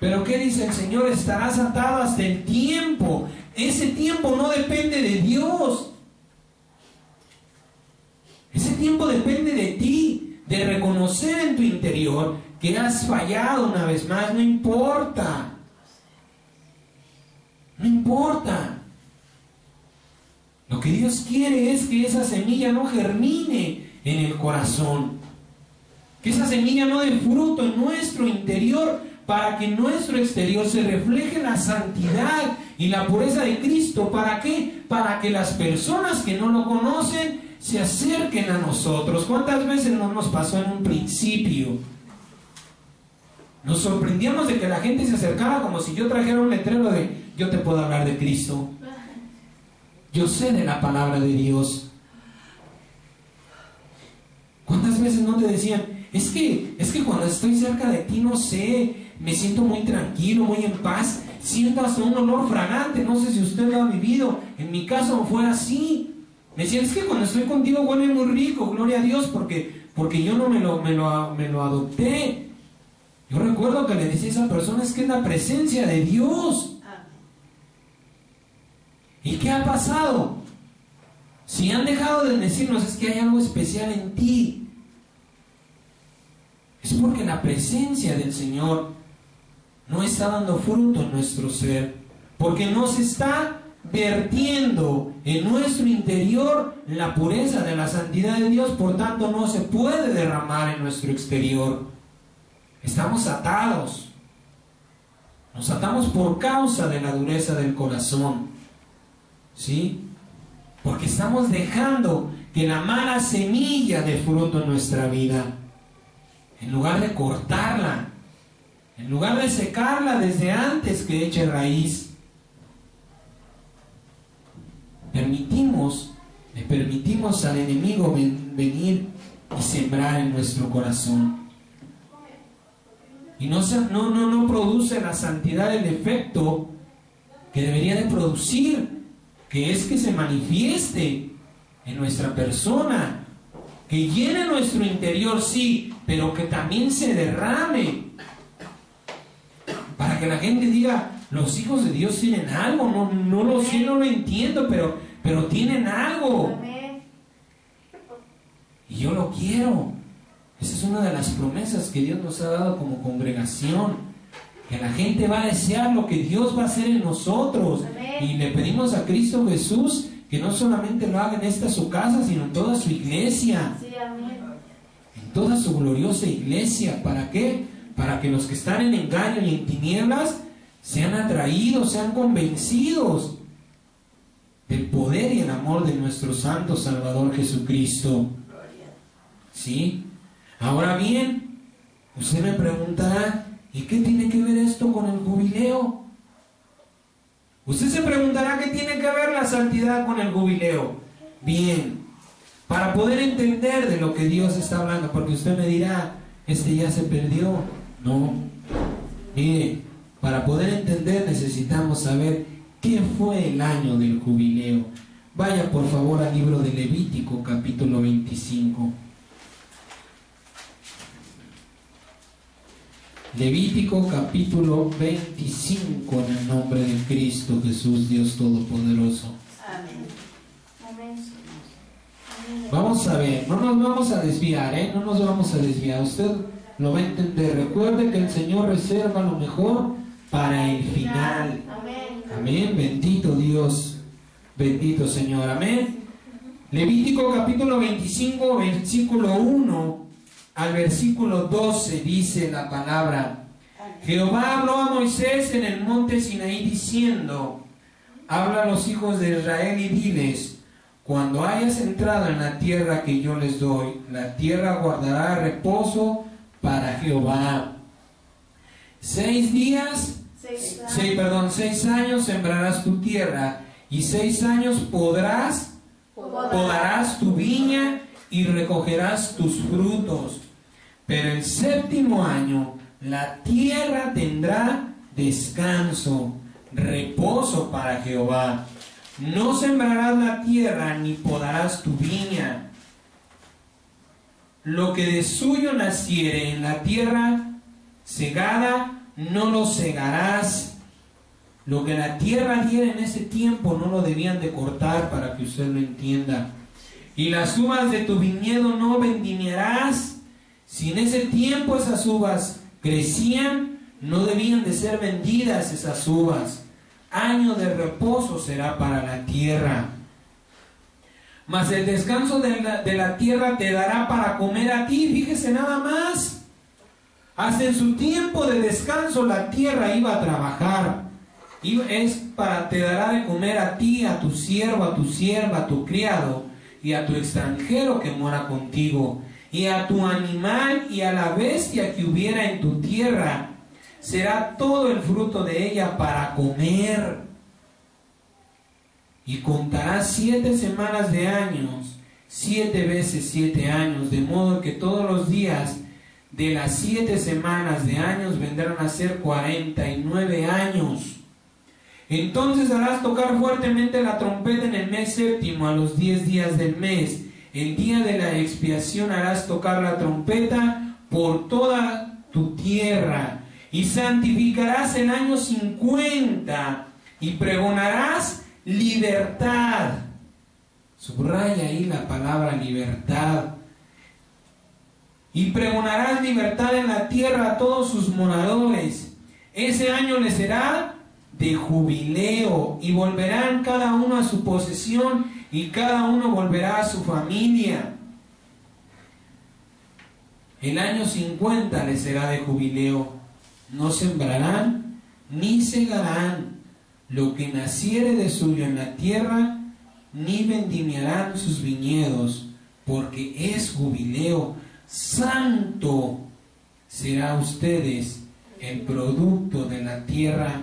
Pero ¿qué dice el Señor? Estarás atado hasta el tiempo. Ese tiempo no depende de Dios. Ese tiempo depende de ti, de reconocer en tu interior que has fallado una vez más. No importa. No importa. Lo que Dios quiere es que esa semilla no germine en el corazón, que esa semilla no dé fruto en nuestro interior, para que en nuestro exterior se refleje la santidad y la pureza de Cristo. ¿Para qué? Para que las personas que no lo conocen se acerquen a nosotros. ¿Cuántas veces nos pasó en un principio? Nos sorprendíamos de que la gente se acercaba como si yo trajera un letrero de: yo te puedo hablar de Cristo, yo sé de la palabra de Dios. ¿Cuántas veces no te decían: es que cuando estoy cerca de ti, no sé, me siento muy tranquilo, muy en paz, siento hasta un olor fragante? No sé si usted lo ha vivido, en mi caso fue así. Me decían: es que cuando estoy contigo huele muy rico, gloria a Dios, porque yo no me lo adopté. Yo recuerdo que le decía a esa persona: es que es la presencia de Dios. ¿Y qué ha pasado? Si han dejado de decirnos: es que hay algo especial en ti, es porque la presencia del Señor no está dando fruto en nuestro ser, porque no se está vertiendo en nuestro interior la pureza de la santidad de Dios. Por tanto, no se puede derramar en nuestro exterior. Estamos atados. Nos atamos por causa de la dureza del corazón, ¿sí? Porque estamos dejando que la mala semilla dé fruto en nuestra vida. En lugar de cortarla, en lugar de secarla desde antes que eche raíz, le permitimos al enemigo venir y sembrar en nuestro corazón. Y no produce la santidad el efecto que debería de producir, que es que se manifieste en nuestra persona, que llene nuestro interior, sí, pero que también se derrame, para que la gente diga: los hijos de Dios tienen algo. No lo sé, no lo entiendo, pero tienen algo. Y yo lo quiero. Esa es una de las promesas que Dios nos ha dado como congregación, que la gente va a desear lo que Dios va a hacer en nosotros. Y le pedimos a Cristo Jesús que no solamente lo haga en esta su casa, sino en toda su iglesia, en toda su gloriosa iglesia. ¿Para qué? Para que los que están en engaño y en tinieblas sean atraídos, sean convencidos del poder y el amor de nuestro santo Salvador Jesucristo. ¿Sí? Ahora bien, usted me preguntará: ¿y qué tiene que ver esto con el jubileo? Usted se preguntará: ¿qué tiene que ver la santidad con el jubileo? Bien, para poder entender de lo que Dios está hablando, porque usted me dirá: este ya se perdió. No, mire, para poder entender necesitamos saber qué fue el año del jubileo. Vaya por favor al libro de Levítico, capítulo 25. Levítico capítulo 25, en el nombre de Cristo Jesús, Dios Todopoderoso. Amén. Vamos a ver, no nos vamos a desviar, no nos vamos a desviar. Usted lo va a entender. Recuerde que el Señor reserva lo mejor para el final. Amén. Bendito Dios, bendito Señor. Amén. Levítico capítulo 25, versículo 1 al versículo 12 dice la palabra: Jehová habló a Moisés en el monte Sinaí diciendo: habla a los hijos de Israel y diles: cuando hayas entrado en la tierra que yo les doy, la tierra guardará reposo para Jehová. 6 años sembrarás tu tierra, y 6 años podarás tu viña y recogerás tus frutos. Pero el 7º año la tierra tendrá descanso, reposo para Jehová. No sembrarás la tierra ni podarás tu viña. Lo que de suyo naciere en la tierra segada, no lo segarás. Lo que la tierra diera en ese tiempo no lo debían de cortar, para que usted lo entienda. Y las uvas de tu viñedo no vendimiarás. Si en ese tiempo esas uvas crecían, no debían de ser vendidas esas uvas. Año de reposo será para la tierra. Mas el descanso de la tierra te dará para comer a ti. Fíjese nada más. Hasta en su tiempo de descanso la tierra iba a trabajar. Te dará de comer a ti, a tu siervo, a tu sierva, a tu criado y a tu extranjero que mora contigo, y a tu animal y a la bestia que hubiera en tu tierra. Será todo el fruto de ella para comer. Y contarás 7 semanas de años, 7 veces 7 años, de modo que todos los días de las 7 semanas de años vendrán a ser 49 años. Entonces harás tocar fuertemente la trompeta en el mes 7º, a los 10 días del mes. El día de la expiación harás tocar la trompeta por toda tu tierra. Y santificarás el año 50 y pregonarás libertad. Subraya ahí la palabra libertad. Y pregonarás libertad en la tierra a todos sus moradores. Ese año les será de jubileo, y volverán cada uno a su posesión, y cada uno volverá a su familia. El año 50 les será de jubileo. No sembrarán ni segarán lo que naciere de suyo en la tierra, ni vendimiarán sus viñedos, porque es jubileo. Santo será a ustedes. El producto de la tierra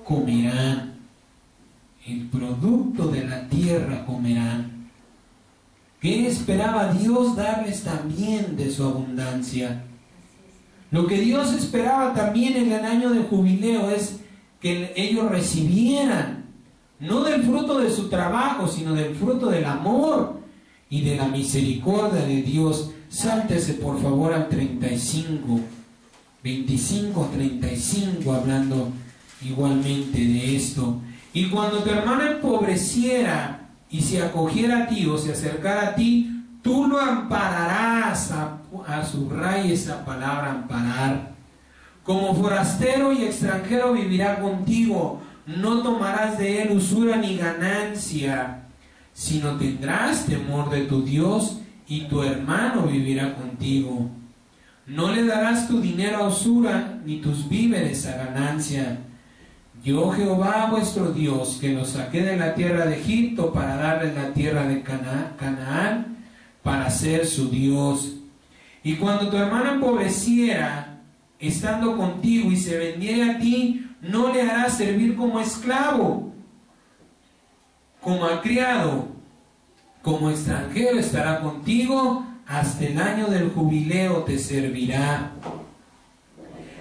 comerán. El producto de la tierra comerán. ¿Qué esperaba Dios darles también de su abundancia? Lo que Dios esperaba también en el año de jubileo es que ellos recibieran, no del fruto de su trabajo, sino del fruto del amor y de la misericordia de Dios. Sáltese por favor al 35, 25 a 35, hablando igualmente de esto. Y cuando tu hermano empobreciera y se acogiera a ti o se acercara a ti, tú lo ampararás. Subraya esa palabra, amparar. Como forastero y extranjero vivirá contigo. No tomarás de él usura ni ganancia, sino tendrás temor de tu Dios, y tu hermano vivirá contigo. No le darás tu dinero a usura, ni tus víveres a ganancia. Yo, Jehová vuestro Dios, que los saqué de la tierra de Egipto para darles la tierra de Canaán, para ser su Dios. Y cuando tu hermano empobreciera, estando contigo, y se vendiera a ti, no le harás servir como esclavo, como a criado, como extranjero estará contigo, hasta el año del jubileo te servirá.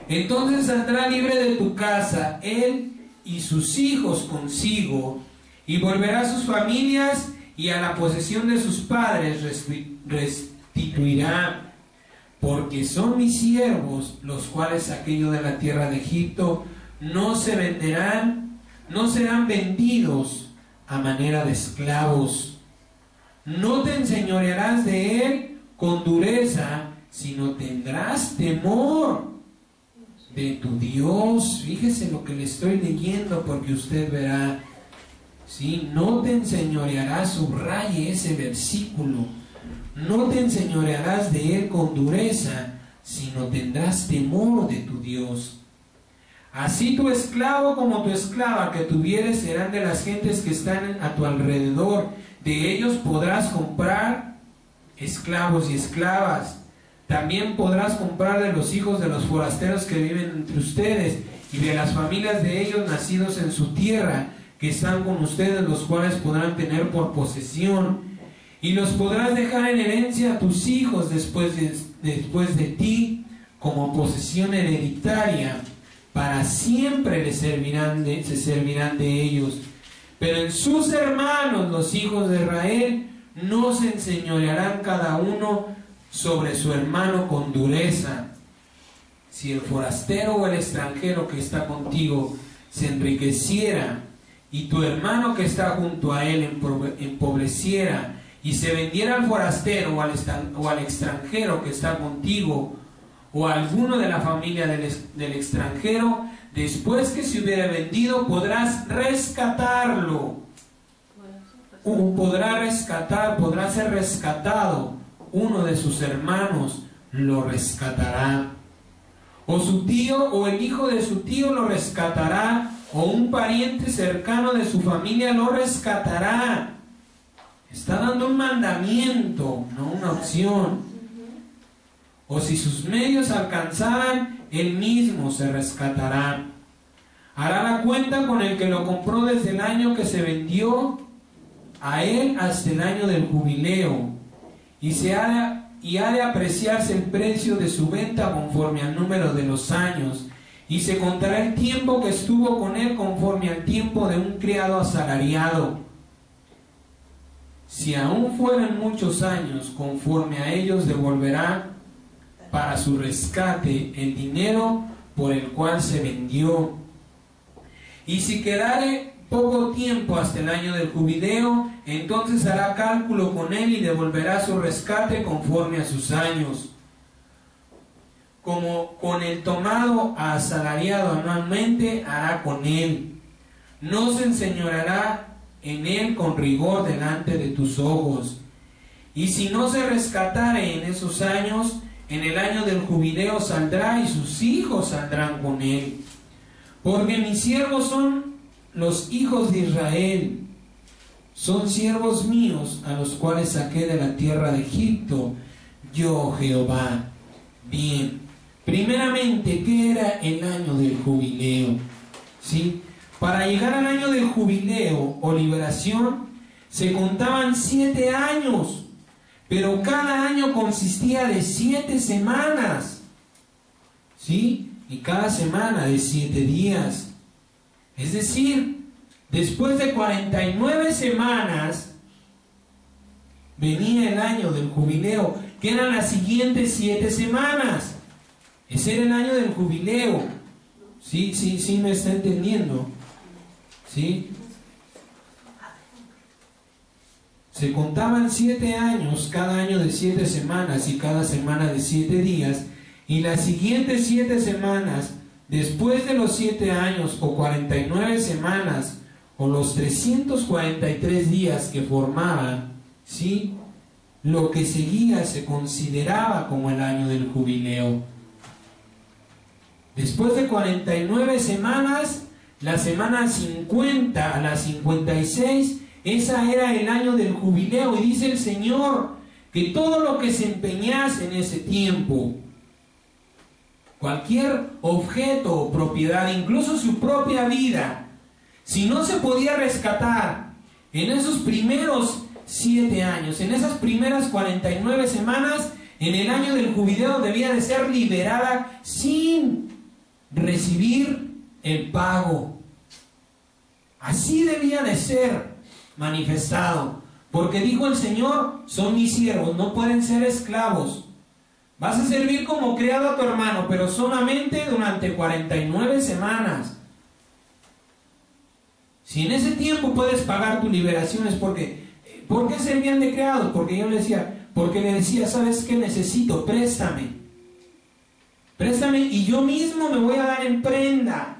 Entonces saldrá libre de tu casa, él y sus hijos consigo, y volverá a sus familias, y a la posesión de sus padres restituirá. Porque son mis siervos, los cuales saqué yo de la tierra de Egipto. No se venderán, no serán vendidos a manera de esclavos. No te enseñorearás de él con dureza, sino tendrás temor de tu Dios. Fíjese lo que le estoy leyendo, porque usted verá. ¿Sí? No te enseñorearás, subraye ese versículo. No te enseñorearás de él con dureza, sino tendrás temor de tu Dios. Así tu esclavo como tu esclava que tuvieres serán de las gentes que están a tu alrededor. De ellos podrás comprar esclavos y esclavas. También podrás comprar de los hijos de los forasteros que viven entre ustedes y de las familias de ellos nacidos en su tierra, que están con ustedes, los cuales podrán tener por posesión. Y los podrás dejar en herencia a tus hijos después de ti, como posesión hereditaria. Para siempre se servirán de ellos. Pero en sus hermanos, los hijos de Israel, no se enseñorearán cada uno sobre su hermano con dureza. Si el forastero o el extranjero que está contigo se enriqueciera, y tu hermano que está junto a él empobreciera, y se vendiera al forastero o al extranjero que está contigo, o a alguno de la familia del extranjero, después que se hubiera vendido, podrás rescatarlo. Podrá ser rescatado. Uno de sus hermanos lo rescatará. O su tío o el hijo de su tío lo rescatará, o un pariente cercano de su familia lo rescatará. Está dando un mandamiento, no una opción. O si sus medios alcanzaran, él mismo se rescatará. Hará la cuenta con el que lo compró desde el año que se vendió a él hasta el año del jubileo, y ha de apreciarse el precio de su venta conforme al número de los años, y se contará el tiempo que estuvo con él conforme al tiempo de un criado asalariado. Si aún fueran muchos años, conforme a ellos devolverá para su rescate el dinero por el cual se vendió. Y si quedare poco tiempo hasta el año del jubileo, entonces hará cálculo con él y devolverá su rescate conforme a sus años. Como con el tomado asalariado anualmente hará con él. No se enseñoreará en él con rigor delante de tus ojos. Y si no se rescatare en esos años, en el año del jubileo saldrá y sus hijos saldrán con él. Porque mis siervos son los hijos de Israel, son siervos míos, a los cuales saqué de la tierra de Egipto, yo Jehová. Bien, primeramente, ¿qué era el año del jubileo? ¿Sí? Para llegar al año del jubileo o liberación, se contaban 7 años, pero cada año consistía de 7 semanas, ¿sí? Y cada semana de 7 días. Es decir, después de 49 semanas, venía el año del jubileo, que eran las siguientes 7 semanas. Ese era el año del jubileo. Sí, me está entendiendo. ¿Sí? Se contaban 7 años, cada año de 7 semanas y cada semana de 7 días, y las siguientes 7 semanas, después de los 7 años o 49 semanas, o los 343 días que formaban, ¿sí?, lo que seguía se consideraba como el año del jubileo. Después de 49 semanas, la semana 50 a la 56, esa era el año del jubileo. Y dice el Señor que todo lo que se empeñase en ese tiempo, cualquier objeto o propiedad, incluso su propia vida, si no se podía rescatar en esos primeros 7 años, en esas primeras 49 semanas, en el año del jubileo debía de ser liberada sin recibir el pago. Así debía de ser manifestado, porque dijo el Señor: son mis siervos, no pueden ser esclavos. Vas a servir como criado a tu hermano, pero solamente durante 49 semanas. Si en ese tiempo puedes pagar tu liberación, es porque... ¿Por qué servían de criados? Porque yo le decía, ¿sabes qué necesito? Préstame y yo mismo me voy a dar en prenda,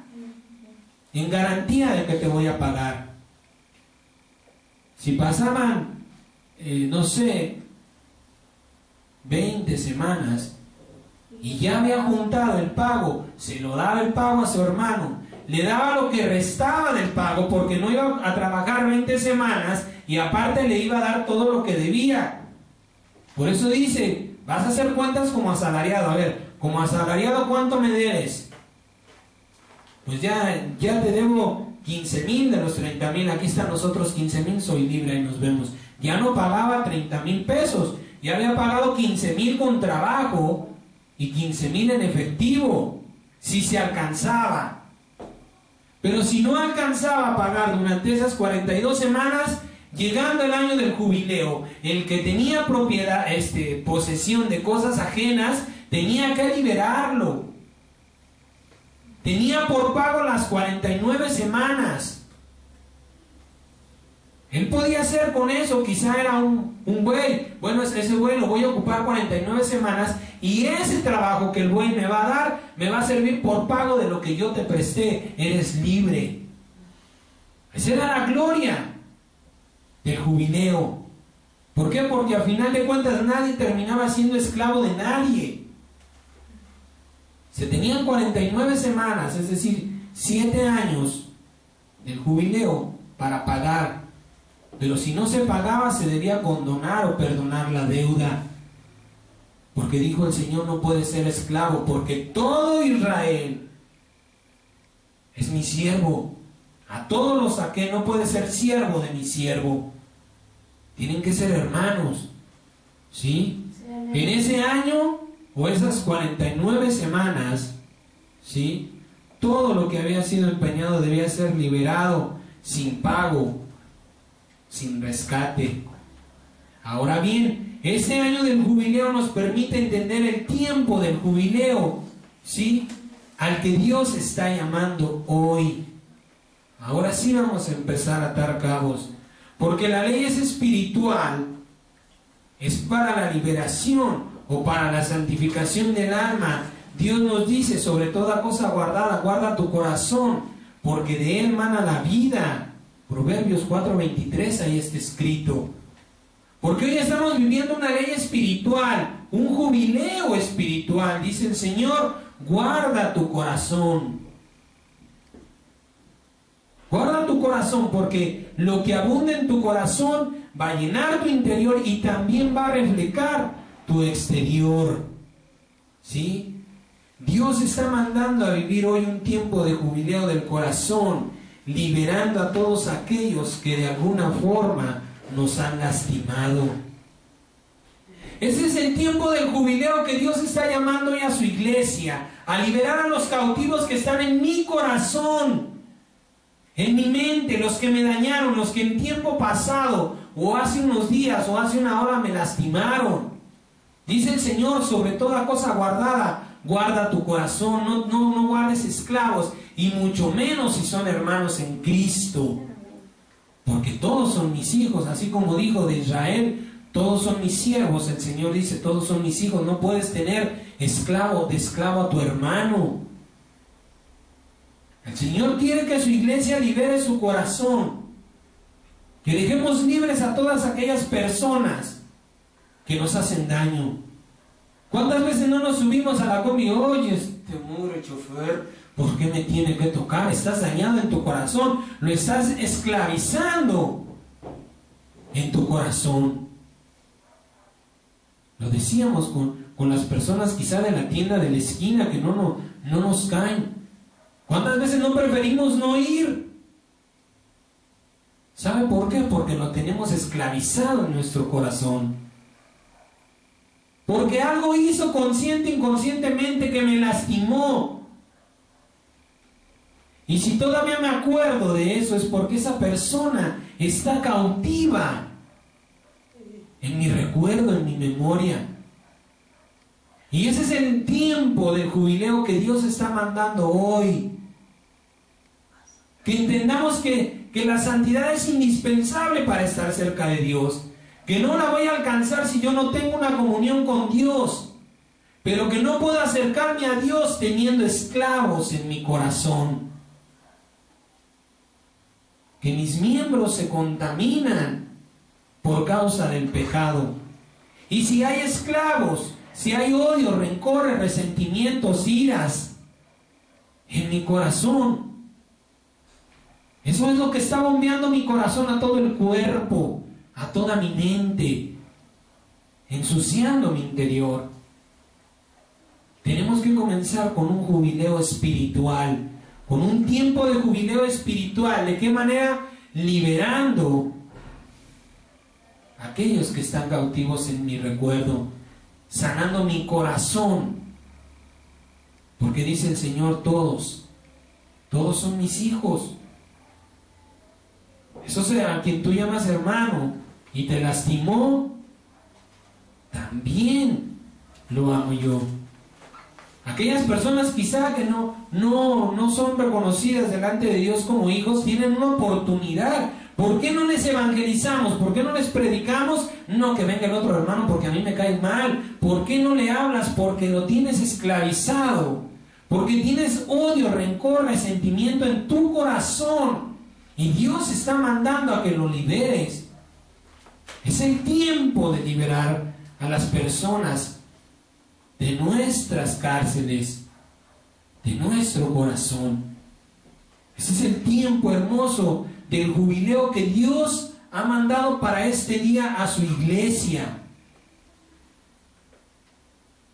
en garantía de que te voy a pagar. Si pasaban, no sé, 20 semanas y ya había juntado el pago, se lo daba el pago a su hermano, le daba lo que restaba del pago porque no iba a trabajar 20 semanas y aparte le iba a dar todo lo que debía. Por eso dice, vas a hacer cuentas como asalariado. A ver, como asalariado, ¿cuánto me debes? Pues ya te debo 15,000 de los 30,000. Aquí están los otros 15,000, soy libre y nos vemos. Ya no pagaba 30,000 pesos, ya había pagado 15,000 con trabajo y 15,000 en efectivo, si se alcanzaba. Pero si no alcanzaba a pagar durante esas 42 semanas, llegando el año del jubileo, el que tenía propiedad, posesión de cosas ajenas, tenía que liberarlo. Tenía por pago las 49 semanas. Él podía hacer con eso, quizá era un buey. Bueno, ese buey lo voy a ocupar 49 semanas y ese trabajo que el buey me va a dar, me va a servir por pago de lo que yo te presté. Eres libre. Esa era la gloria del jubileo. ¿Por qué? Porque al final de cuentas nadie terminaba siendo esclavo de nadie. Se tenían 49 semanas, es decir, 7 años del jubileo para pagar. Pero si no se pagaba, se debía condonar o perdonar la deuda. Porque dijo el Señor, no puede ser esclavo, porque todo Israel es mi siervo. A todos los saqué, no puede ser siervo de mi siervo. Tienen que ser hermanos. ¿Sí? En ese año, o esas 49 semanas, ¿sí?, todo lo que había sido empeñado debía ser liberado sin pago, sin rescate. Ahora bien, ese año del jubileo nos permite entender el tiempo del jubileo, ¿sí?, al que Dios está llamando hoy. Ahora sí vamos a empezar a atar cabos, porque la ley es espiritual, es para la liberación o para la santificación del alma. Dios nos dice, sobre toda cosa guardada, guarda tu corazón, porque de él mana la vida. Proverbios 4:23, ahí está escrito. Porque hoy estamos viviendo una ley espiritual, un jubileo espiritual. Dice el Señor, guarda tu corazón. Guarda tu corazón, porque lo que abunda en tu corazón va a llenar tu interior y también va a reflejar tu exterior. ¿Sí? Dios está mandando a vivir hoy un tiempo de jubileo del corazón, liberando a todos aquellos que de alguna forma nos han lastimado. Ese es el tiempo del jubileo que Dios está llamando hoy a su iglesia, a liberar a los cautivos que están en mi corazón, en mi mente, los que me dañaron, los que en tiempo pasado, o hace unos días, o hace una hora me lastimaron. Dice el Señor, sobre toda cosa guardada, guarda tu corazón, no guardes esclavos, y mucho menos si son hermanos en Cristo. Porque todos son mis hijos, así como dijo de Israel, todos son mis siervos. El Señor dice, todos son mis hijos. No puedes tener de esclavo a tu hermano. El Señor quiere que su iglesia libere su corazón, que dejemos libres a todas aquellas personas que nos hacen daño. ¿Cuántas veces no nos subimos a la combi? Oye, este mugre chofer, ¿por qué me tiene que tocar? Estás dañado en tu corazón, lo estás esclavizando en tu corazón. Lo decíamos con las personas quizá de la tienda de la esquina que no nos caen. ¿Cuántas veces no preferimos no ir? ¿Sabe por qué? Porque lo tenemos esclavizado en nuestro corazón. Porque algo hizo consciente, inconscientemente, que me lastimó. Y si todavía me acuerdo de eso, es porque esa persona está cautiva en mi recuerdo, en mi memoria. Y ese es el tiempo del jubileo que Dios está mandando hoy. Que entendamos que la santidad es indispensable para estar cerca de Dios. Que no la voy a alcanzar si yo no tengo una comunión con Dios. Pero que no puedo acercarme a Dios teniendo esclavos en mi corazón. Que mis miembros se contaminan por causa del pecado. Y si hay esclavos, si hay odio, rencores, resentimientos, iras en mi corazón. Eso es lo que está bombeando mi corazón a todo el cuerpo, a toda mi mente, ensuciando mi interior. Tenemos que comenzar con un jubileo espiritual, con un tiempo de jubileo espiritual. ¿De qué manera? Liberando a aquellos que están cautivos en mi recuerdo, sanando mi corazón, porque dice el Señor, todos son mis hijos. Eso sea, a quien tú llamas hermano y te lastimó, también lo amo yo. Aquellas personas quizá que no son reconocidas delante de Dios como hijos, tienen una oportunidad. ¿Por qué no les evangelizamos? ¿Por qué no les predicamos? No, que venga el otro hermano porque a mí me cae mal. ¿Por qué no le hablas? Porque lo tienes esclavizado. Porque tienes odio, rencor, resentimiento en tu corazón. Y Dios está mandando a que lo liberes. Es el tiempo de liberar a las personas de nuestras cárceles, de nuestro corazón. Ese es el tiempo hermoso del jubileo que Dios ha mandado para este día a su iglesia.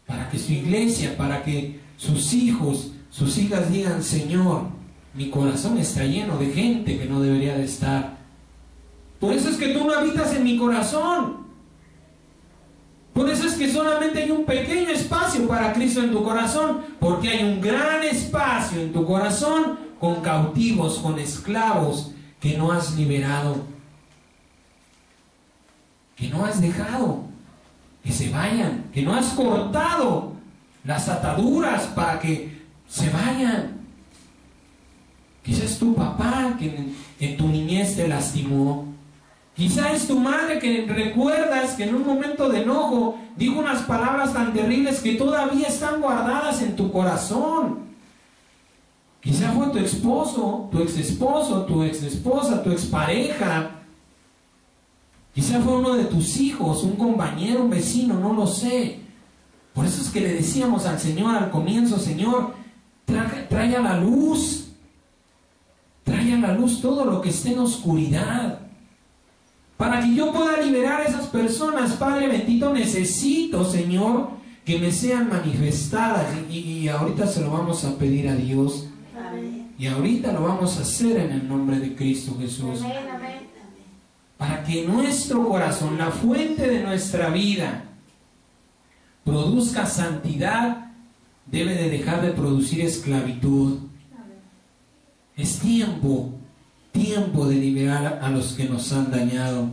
Para que su iglesia, para que sus hijos, sus hijas digan, Señor, mi corazón está lleno de gente que no debería de estar. Por eso es que tú no habitas en mi corazón. Por eso es que solamente hay un pequeño espacio para Cristo en tu corazón, porque hay un gran espacio en tu corazón con cautivos, con esclavos que no has liberado, que no has dejado que se vayan, que no has cortado las ataduras para que se vayan. Quizás es tu papá que en tu niñez te lastimó. Quizá es tu madre que recuerdas que en un momento de enojo dijo unas palabras tan terribles que todavía están guardadas en tu corazón. Quizá fue tu esposo, tu exesposo, tu exesposa, tu expareja. Quizá fue uno de tus hijos, un compañero, un vecino, no lo sé. Por eso es que le decíamos al Señor al comienzo, Señor, trae a la luz. Trae a la luz todo lo que esté en oscuridad. Para que yo pueda liberar a esas personas, Padre bendito, necesito, Señor, que me sean manifestadas. Y ahorita se lo vamos a pedir a Dios. Amén. Y ahorita lo vamos a hacer en el nombre de Cristo Jesús. Amén, amén. Para que nuestro corazón, la fuente de nuestra vida, produzca santidad, debe de dejar de producir esclavitud. Amén. Es tiempo de liberar a los que nos han dañado.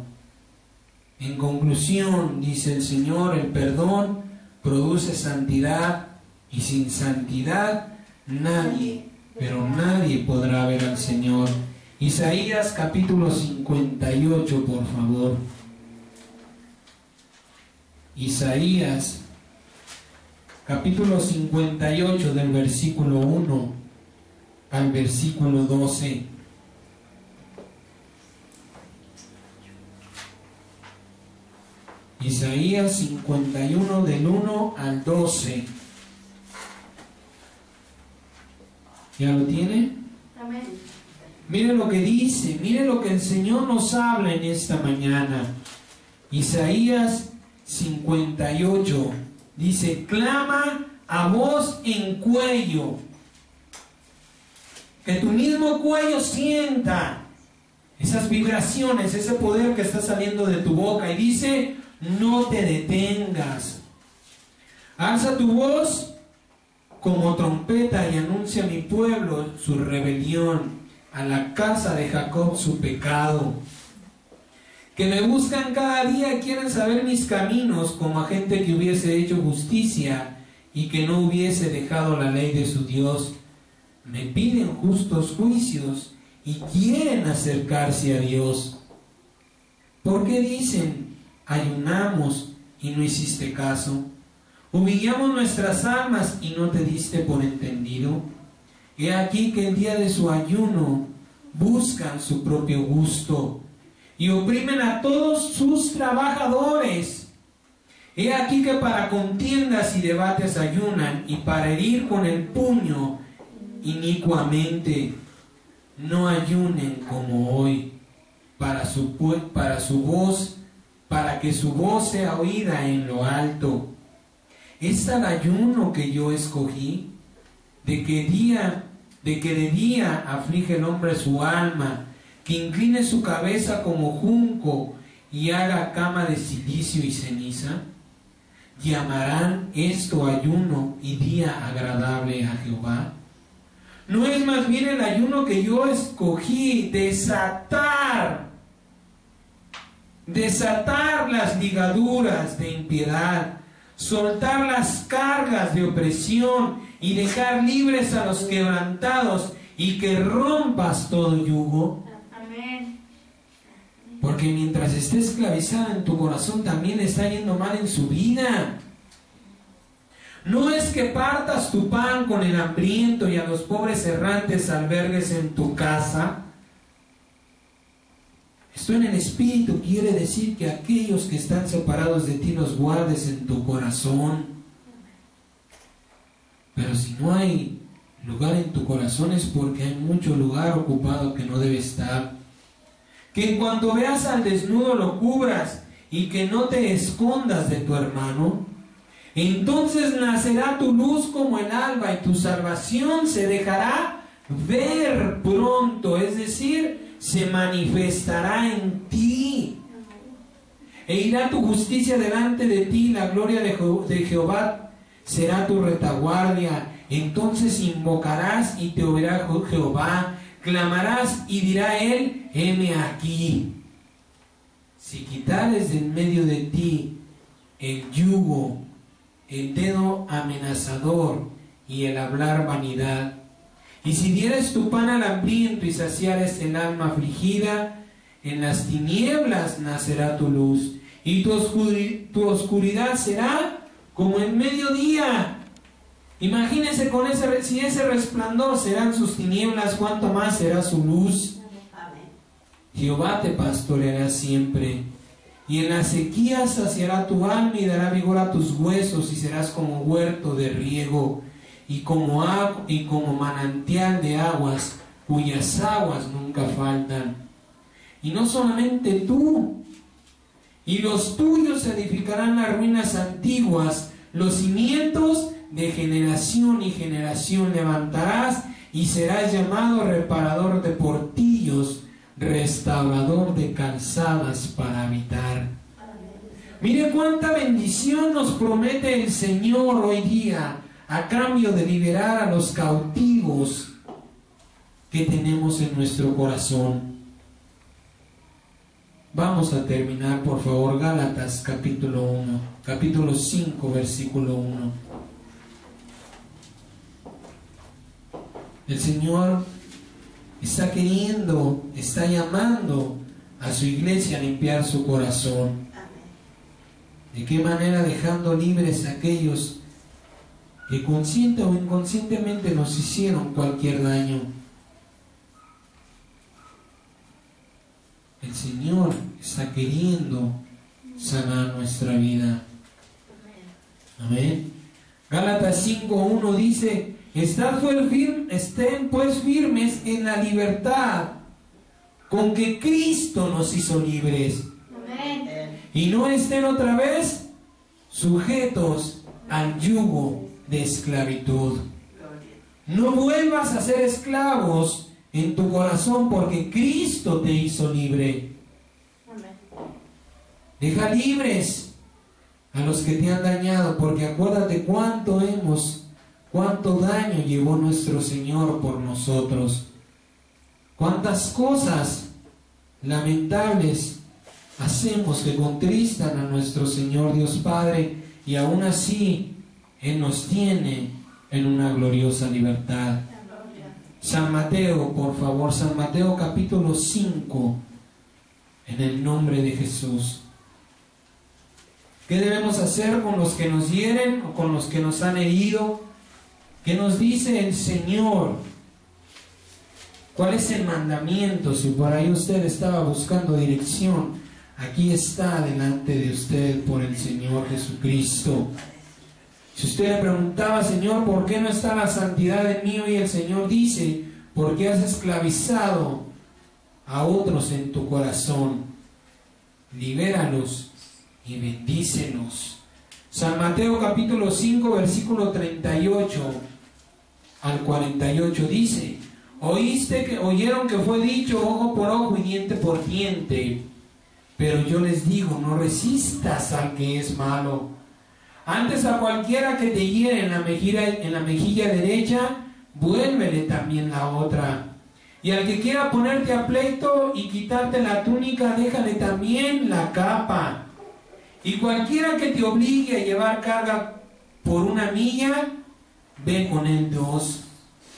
En conclusión, dice el Señor, el perdón produce santidad, y sin santidad nadie, pero nadie podrá ver al Señor. Isaías capítulo 58, por favor. Isaías capítulo 58, del versículo 1 al versículo 12. Isaías 51, del 1 al 12. ¿Ya lo tiene? Amén. Mire lo que dice, mire lo que el Señor nos habla en esta mañana. Isaías 58 dice, clama a voz en cuello, que tu mismo cuello sienta esas vibraciones, ese poder que está saliendo de tu boca. Y dice, no te detengas. Alza tu voz como trompeta y anuncia a mi pueblo su rebelión, a la casa de Jacob su pecado. Que me buscan cada día, quieren saber mis caminos, como a gente que hubiese hecho justicia y que no hubiese dejado la ley de su Dios. Me piden justos juicios y quieren acercarse a Dios. ¿Por qué dicen, ayunamos y no hiciste caso? Humillamos nuestras almas y no te diste por entendido. He aquí que el día de su ayuno buscan su propio gusto y oprimen a todos sus trabajadores. He aquí que para contiendas y debates ayunan, y para herir con el puño inicuamente. No ayunen como hoy, para que su voz sea oída en lo alto. ¿Es tal ayuno que yo escogí? De que de día aflige el hombre su alma, que incline su cabeza como junco y haga cama de cilicio y ceniza. ¿Llamarán esto ayuno y día agradable a Jehová? ¿No es más bien el ayuno que yo escogí, desatar las ligaduras de impiedad, soltar las cargas de opresión y dejar libres a los quebrantados, y que rompas todo yugo? Amén. Porque mientras esté esclavizada en tu corazón, también está yendo mal en su vida. No es que partas tu pan con el hambriento y a los pobres errantes albergues en tu casa. Esto en el Espíritu quiere decir que aquellos que están separados de ti los guardes en tu corazón. Pero si no hay lugar en tu corazón es porque hay mucho lugar ocupado que no debe estar. Que en cuanto veas al desnudo lo cubras, y que no te escondas de tu hermano. Entonces nacerá tu luz como el alba, y tu salvación se dejará ver pronto, es decir, se manifestará en ti. E irá tu justicia delante de ti, la gloria de Jehová será tu retaguardia. Entonces invocarás y te oirá Jehová, clamarás y dirá él: heme aquí. Si quitares de en medio de ti el yugo, el dedo amenazador y el hablar vanidad, y si dieres tu pan al hambriento y saciares el alma afligida, en las tinieblas nacerá tu luz, y tu oscuridad será como el mediodía. Imagínense si ese resplandor serán sus tinieblas, cuánto más será su luz. Jehová te pastoreará siempre, y en la sequía saciará tu alma y dará vigor a tus huesos, y serás como huerto de riego, y como manantial de aguas, cuyas aguas nunca faltan. Y no solamente tú, y los tuyos edificarán las ruinas antiguas, los cimientos de generación y generación levantarás, y serás llamado reparador de portillos, restaurador de calzadas para habitar. Mire cuánta bendición nos promete el Señor hoy día a cambio de liberar a los cautivos que tenemos en nuestro corazón. Vamos a terminar, por favor, Gálatas capítulo 5, versículo 1. El Señor está llamando a su iglesia a limpiar su corazón. ¿De qué manera? Dejando libres a aquellos que consciente o inconscientemente nos hicieron cualquier daño. El Señor está queriendo sanar nuestra vida. Amén. Gálatas 5:1 dice: estén pues firmes en la libertad con que Cristo nos hizo libres. Amén. Y no estén otra vez sujetos al yugo de esclavitud. No vuelvas a ser esclavos en tu corazón, porque Cristo te hizo libre. Amén. Deja libres a los que te han dañado, porque acuérdate cuánto daño llevó nuestro Señor por nosotros. Cuántas cosas lamentables hacemos que contristan a nuestro Señor Dios Padre, y aún así Él nos tiene en una gloriosa libertad. San Mateo, por favor, San Mateo capítulo 5, en el nombre de Jesús. ¿Qué debemos hacer con los que nos hieren o con los que nos han herido? ¿Qué nos dice el Señor? ¿Cuál es el mandamiento? Si por ahí usted estaba buscando dirección, aquí está delante de usted por el Señor Jesucristo. Si usted le preguntaba, Señor, ¿por qué no está la santidad en mí? Y el Señor dice, porque has esclavizado a otros en tu corazón. Libéralos y bendícelos. San Mateo capítulo 5, versículo 38 al 48 dice, oyeron que fue dicho ojo por ojo y diente por diente, pero yo les digo, no resistas al que es malo. Antes a cualquiera que te hiere en la mejilla derecha, vuélvele también la otra. Y al que quiera ponerte a pleito y quitarte la túnica, déjale también la capa. Y cualquiera que te obligue a llevar carga por 1 milla, ve con él 2.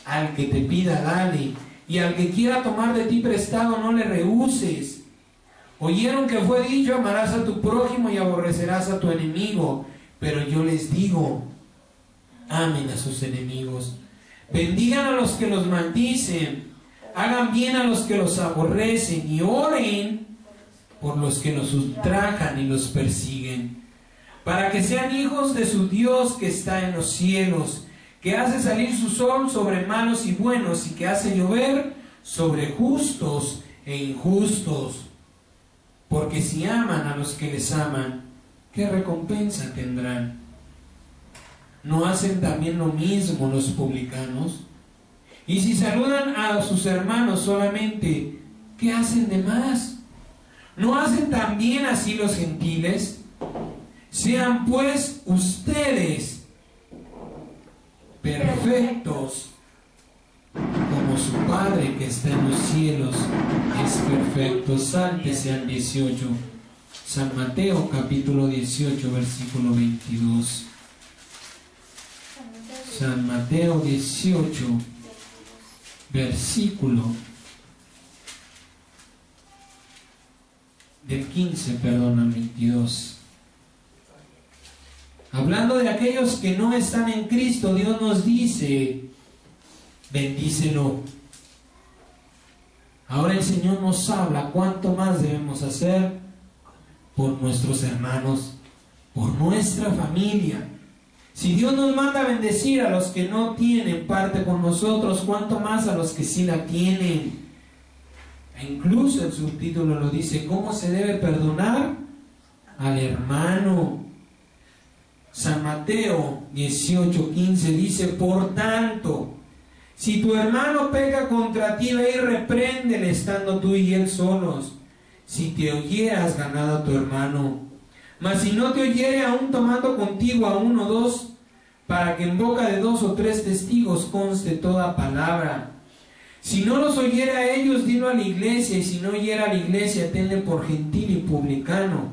Al que te pida, dale. Y al que quiera tomar de ti prestado, no le rehuses. Oyeron que fue dicho, amarás a tu prójimo y aborrecerás a tu enemigo. Pero yo les digo, amen a sus enemigos. Bendigan a los que los maldicen. Hagan bien a los que los aborrecen. Y oren por los que los ultrajan y los persiguen, para que sean hijos de su Dios que está en los cielos, que hace salir su sol sobre malos y buenos, y que hace llover sobre justos e injustos. Porque si aman a los que les aman, ¿qué recompensa tendrán? ¿No hacen también lo mismo los publicanos? Y si saludan a sus hermanos solamente, ¿qué hacen de más? ¿No hacen también así los gentiles? Sean pues ustedes perfectos, como su Padre que está en los cielos es perfecto. Sántese al 18. San Mateo capítulo 18, versículo 22. San Mateo 18, versículo del 15, perdón, al 22. Hablando de aquellos que no están en Cristo, Dios nos dice, bendícelo. Ahora el Señor nos habla cuánto más debemos hacer por nuestros hermanos, por nuestra familia. Si Dios nos manda a bendecir a los que no tienen parte con nosotros, cuánto más a los que sí la tienen. E incluso el subtítulo lo dice, ¿cómo se debe perdonar al hermano? San Mateo 18:15 dice, por tanto, si tu hermano peca contra ti, ve y repréndele estando tú y él solos. Si te oyere, has ganado a tu hermano. Mas si no te oyere, aún tomando contigo a 1 o 2, para que en boca de 2 o 3 testigos conste toda palabra. Si no los oyere a ellos, dilo a la iglesia, y si no oyere a la iglesia, tenle por gentil y publicano.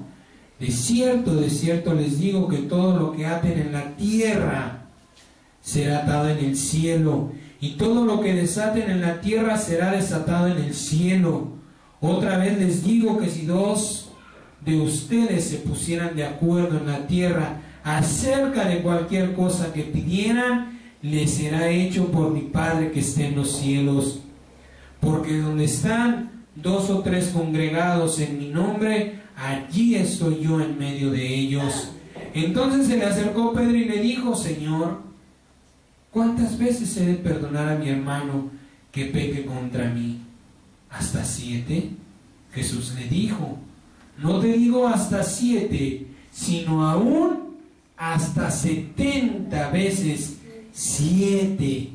De cierto les digo que todo lo que aten en la tierra será atado en el cielo, y todo lo que desaten en la tierra será desatado en el cielo. Otra vez les digo que si 2 de ustedes se pusieran de acuerdo en la tierra acerca de cualquier cosa que pidieran, les será hecho por mi Padre que está en los cielos. Porque donde están 2 o 3 congregados en mi nombre, allí estoy yo en medio de ellos. Entonces se le acercó Pedro y le dijo, Señor, ¿cuántas veces he de perdonar a mi hermano que peque contra mí? ¿Hasta 7? Jesús le dijo, no te digo hasta 7, sino aún hasta 70 veces 7.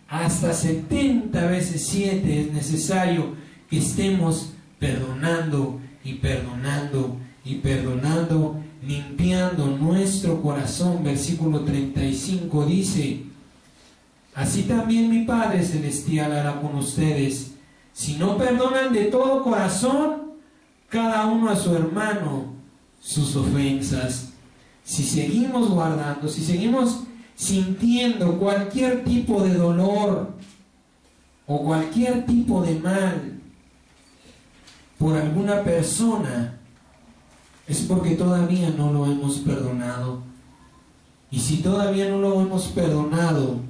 Hasta 70 veces 7 es necesario que estemos perdonando y perdonando y perdonando, limpiando nuestro corazón. Versículo 35 dice, así también mi Padre Celestial hará con ustedes, si no perdonan de todo corazón cada uno a su hermano sus ofensas. Si seguimos guardando, si seguimos sintiendo cualquier tipo de dolor o cualquier tipo de mal por alguna persona, es porque todavía no lo hemos perdonado. Y si todavía no lo hemos perdonado,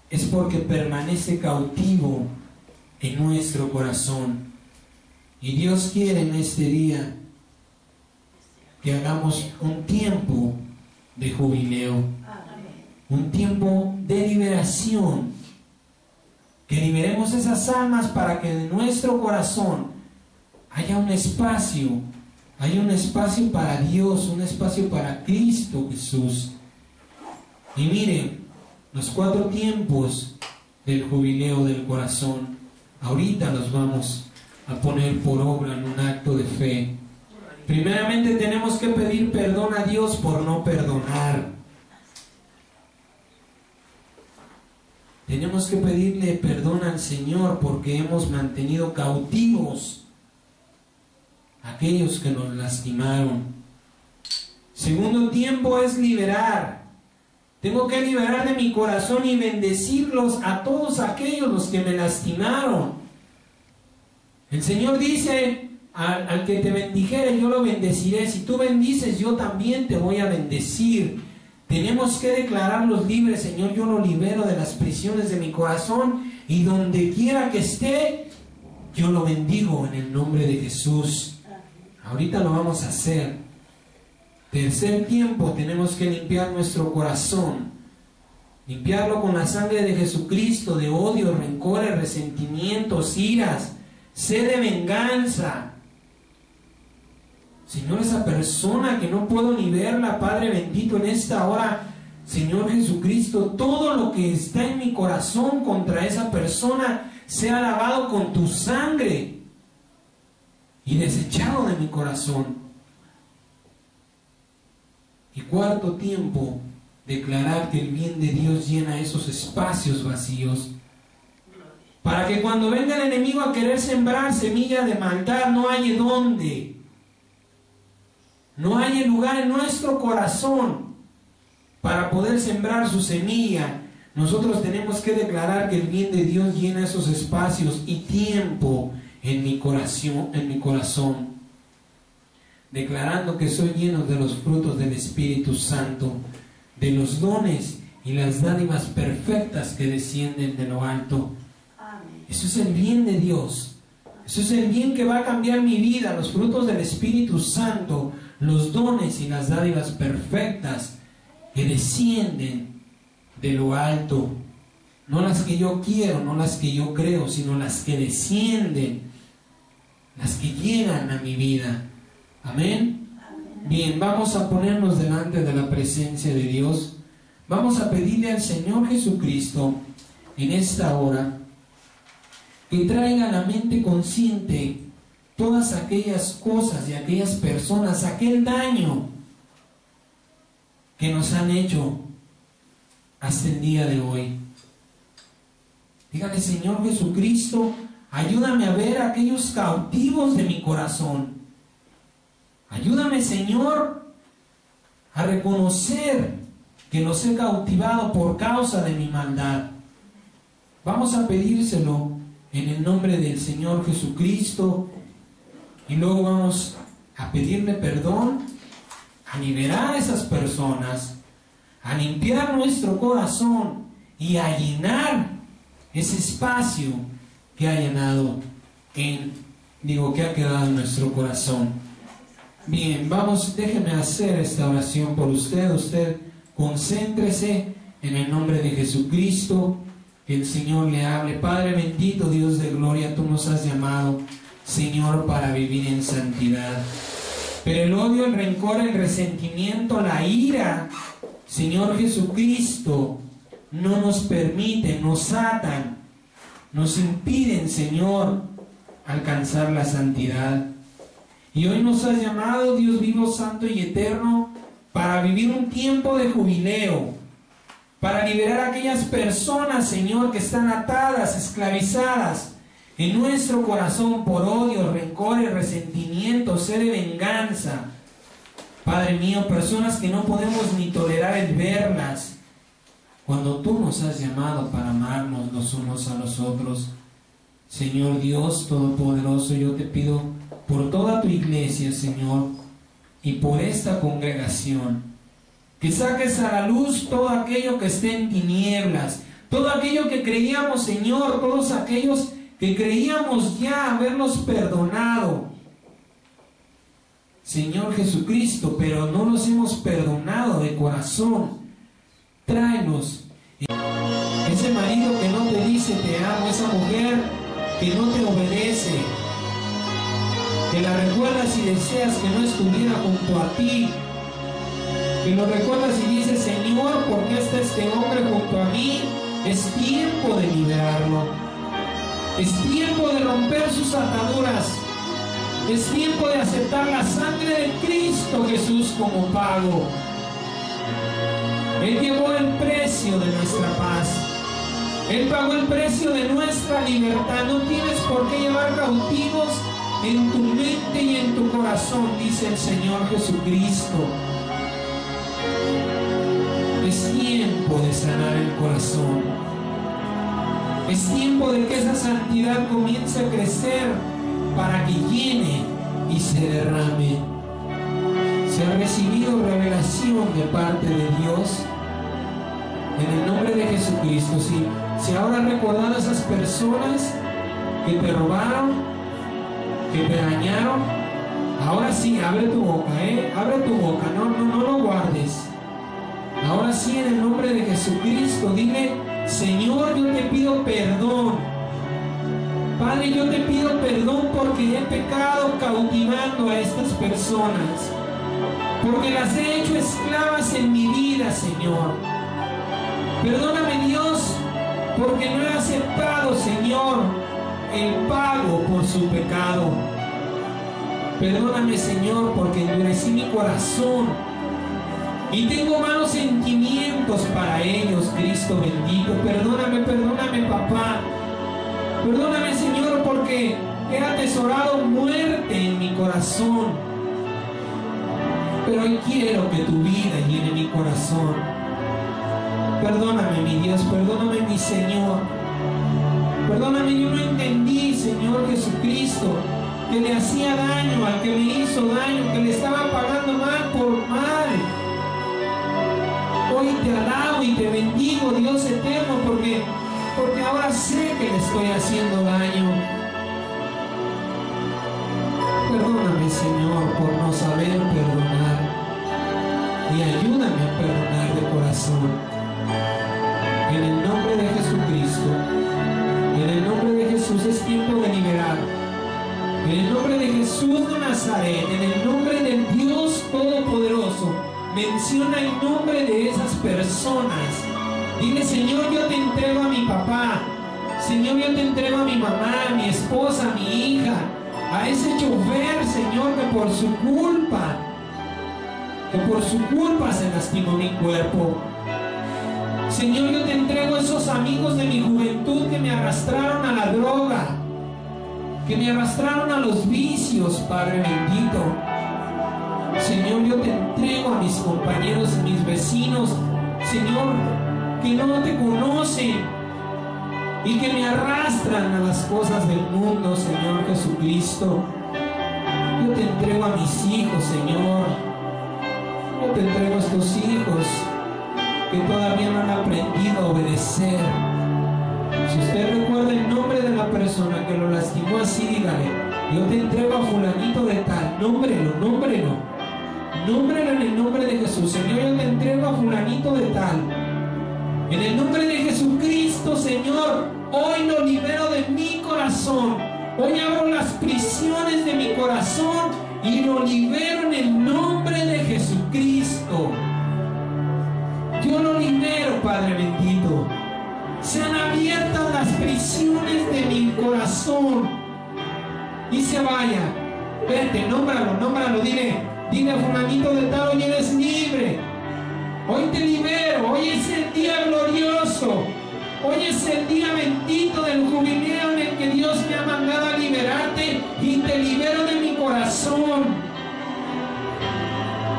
es porque permanece cautivo en nuestro corazón. Y Dios quiere en este día que hagamos un tiempo de jubileo, un tiempo de liberación, que liberemos esas almas para que en nuestro corazón haya un espacio para Dios, un espacio para Cristo Jesús. Y miren, los 4 tiempos del jubileo del corazón, ahorita los vamos a poner por obra en un acto de fe. Primeramente tenemos que pedir perdón a Dios por no perdonar. Tenemos que pedirle perdón al Señor porque hemos mantenido cautivos a aquellos que nos lastimaron. Segundo tiempo es liberar. Tengo que liberar de mi corazón y bendecirlos a todos aquellos los que me lastimaron. El Señor dice, al que te bendijere yo lo bendeciré. Si tú bendices, yo también te voy a bendecir. Tenemos que declararlos libres. Señor, yo lo libero de las prisiones de mi corazón y donde quiera que esté, yo lo bendigo en el nombre de Jesús. Ahorita lo vamos a hacer. Tercer tiempo, tenemos que limpiar nuestro corazón. Limpiarlo con la sangre de Jesucristo, de odio, rencores, resentimientos, iras, sed de venganza. Señor, esa persona que no puedo ni verla, Padre bendito, en esta hora, Señor Jesucristo, todo lo que está en mi corazón contra esa persona sea lavado con tu sangre y desechado de mi corazón. Y cuarto tiempo, declarar que el bien de Dios llena esos espacios vacíos, para que cuando venga el enemigo a querer sembrar semilla de maldad, no haya dónde. No hay lugar en nuestro corazón para poder sembrar su semilla. Nosotros tenemos que declarar que el bien de Dios llena esos espacios y tiempo en mi corazón, declarando que soy lleno de los frutos del Espíritu Santo, de los dones y las dádivas perfectas que descienden de lo alto. Eso es el bien de Dios. Eso es el bien que va a cambiar mi vida, los frutos del Espíritu Santo, los dones y las dádivas perfectas que descienden de lo alto. No las que yo quiero, no las que yo creo, sino las que descienden, las que llegan a mi vida. Amén. Bien, vamos a ponernos delante de la presencia de Dios. Vamos a pedirle al Señor Jesucristo en esta hora que traiga a la mente consciente todas aquellas cosas y aquellas personas, aquel daño que nos han hecho hasta el día de hoy. Dígale, Señor Jesucristo, ayúdame a ver a aquellos cautivos de mi corazón. Ayúdame, Señor, a reconocer que los he cautivado por causa de mi maldad. Vamos a pedírselo en el nombre del Señor Jesucristo. Y luego vamos a pedirle perdón, a liberar a esas personas, a limpiar nuestro corazón y a llenar ese espacio que ha llenado que ha quedado en nuestro corazón. Bien, déjeme hacer esta oración por usted. Usted concéntrese en el nombre de Jesucristo. Que el Señor le hable. Padre bendito, Dios de gloria, tú nos has llamado, Señor, para vivir en santidad. Pero el odio, el rencor, el resentimiento, la ira, Señor Jesucristo, no nos permiten, nos atan, nos impiden, Señor, alcanzar la santidad. Y hoy nos has llamado, Dios vivo, santo y eterno, para vivir un tiempo de jubileo, para liberar a aquellas personas, Señor, que están atadas, esclavizadas en nuestro corazón por odio, rencores, resentimientos, sed de venganza. Padre mío, personas que no podemos ni tolerar el verlas, cuando tú nos has llamado para amarnos los unos a los otros. Señor Dios Todopoderoso, yo te pido por toda tu iglesia, Señor, y por esta congregación, que saques a la luz todo aquello que esté en tinieblas, todo aquello que creíamos, Señor, todos aquellos que creíamos ya haberlos perdonado, Señor Jesucristo, pero no los hemos perdonado de corazón. Tráenos ese marido que no te dice te amo, esa mujer que no te obedece, que la recuerdas y deseas que no estuviera junto a ti, que lo recuerdas y dices, Señor, ¿por qué está este hombre junto a mí? Es tiempo de liberarlo, es tiempo de romper sus ataduras, es tiempo de aceptar la sangre de Cristo Jesús como pago. Él llevó el precio de nuestra paz, Él pagó el precio de nuestra libertad. No tienes por qué llevar cautivos en tu mente y en tu corazón, dice el Señor Jesucristo. Es tiempo de sanar el corazón. Es tiempo de que esa santidad comience a crecer para que llene y se derrame. Se ha recibido revelación de parte de Dios en el nombre de Jesucristo. Si ahora recordado a esas personas que te robaron, que te dañaron, ahora sí, abre tu boca, abre tu boca, no lo guardes. Ahora sí, en el nombre de Jesucristo, dile, Señor, yo te pido perdón. Padre, yo te pido perdón porque he pecado cautivando a estas personas, porque las he hecho esclavas en mi vida, Señor. Perdóname, Dios, porque no he aceptado, Señor, el pago por su pecado. Perdóname, Señor, porque endurecí mi corazón y tengo malos sentimientos para ellos, Cristo bendito. Perdóname, papá. Perdóname, Señor, porque he atesorado muerte en mi corazón. Pero hoy quiero que tu vida llene mi corazón. Perdóname, mi Dios, perdóname, mi Señor. Perdóname, yo no entendí, Señor Jesucristo, que le hacía daño al que me hizo daño, que le estaba pagando mal por mal. Hoy te alabo y te bendigo, Dios eterno, porque ahora sé que le estoy haciendo daño. Perdóname, Señor, por no saber perdonar, y ayúdame a perdonar de corazón. En el nombre de Jesucristo, en el nombre de Jesús es tiempo de liberar. En el nombre de Jesús de Nazaret, en el nombre del Dios Todopoderoso, menciona el nombre de esas personas. Dile, Señor, yo te entrego a mi papá. Señor, yo te entrego a mi mamá, a mi esposa, a mi hija, a ese chofer, Señor, que por su culpa se lastimó mi cuerpo. Señor, yo te entrego a esos amigos de mi juventud que me arrastraron a la droga, que me arrastraron a los vicios, Padre bendito. Señor, yo te entrego a mis compañeros y mis vecinos, Señor, que no te conocen y que me arrastran a las cosas del mundo, Señor Jesucristo. Yo te entrego a mis hijos, Señor. Yo te entrego a estos hijos que todavía no han aprendido a obedecer. Si usted recuerda el nombre de la persona que lo lastimó así, dígale, yo te entrego a fulanito de tal. Nómbrelo en el nombre de Jesús. Señor, yo te entrego a fulanito de tal. En el nombre de Jesucristo, Señor, hoy lo libero de mi corazón. Hoy abro las prisiones de mi corazón y lo libero en el nombre de Jesucristo. Yo lo libero, Padre bendito. Sean abiertas las prisiones de mi corazón y se vaya. Vete, nómbralo, dile a fulanito de tal, hoy eres libre. Hoy te libero, hoy es el día glorioso. Hoy es el día bendito del jubileo en el que Dios me ha mandado a liberarte y te libero de mi corazón.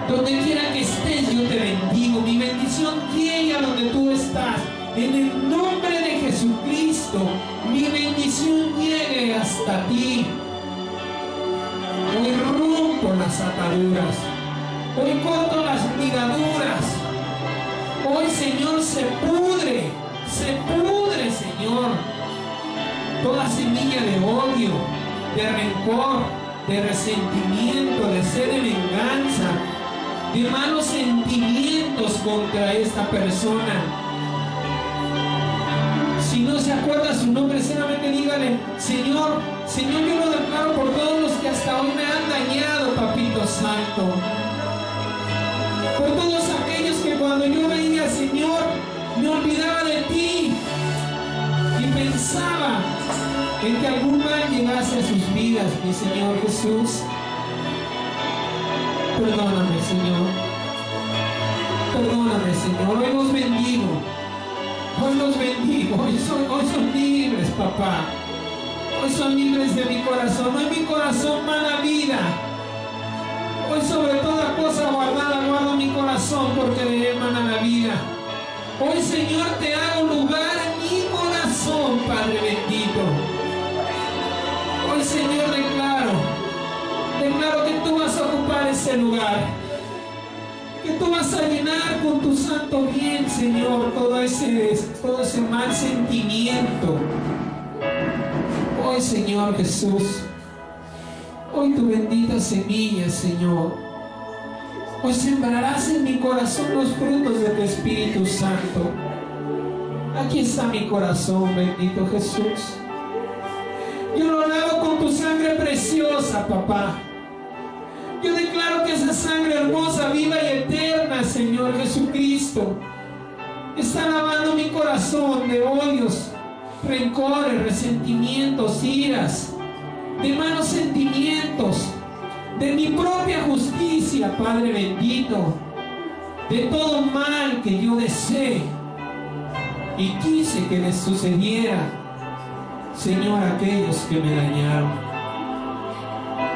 Donde quiera que estés, yo te bendigo. Mi bendición llegue a donde tú estás. En el nombre de Jesucristo, mi bendición llegue hasta ti. Hoy rompo las ataduras. Hoy corto las ligaduras. Hoy, Señor, se pudre, Señor, toda semilla semilla de odio, de rencor, de resentimiento, de sed de venganza, de malos sentimientos contra esta persona. Si no se acuerda su nombre, solamente dígale: Señor, Señor, yo lo declaro por todos los que hasta hoy me han dañado, Papito Santo. Por todos aquellos que cuando yo veía, Señor, me olvidaba de ti y pensaba en que algún mal llegase a sus vidas, mi Señor Jesús. Perdóname, Señor. Perdóname, Señor. Hoy los bendigo. Hoy los bendigo. Hoy son libres, papá. Hoy son libres de mi corazón. Hoy mi corazón mana vida. Hoy sobre toda cosa guardada guardo mi corazón, porque de él mana la vida. Hoy, Señor, te hago lugar en mi corazón, Padre bendito. Hoy, Señor, declaro que tú vas a ocupar ese lugar, que tú vas a llenar con tu santo bien, Señor, todo ese mal sentimiento. Hoy, Señor Jesús, hoy tu bendita semilla, Señor, hoy sembrarás en mi corazón los frutos de tu Espíritu Santo. Aquí está mi corazón, bendito Jesús. Yo lo lavo con tu sangre preciosa, papá. Yo declaro que esa sangre hermosa, viva y eterna, Señor Jesucristo, está lavando mi corazón de odios, rencores, resentimientos, iras, de malos sentimientos, de mi propia justicia, Padre bendito, de todo mal que yo deseé y quise que les sucediera, Señor, a aquellos que me dañaron.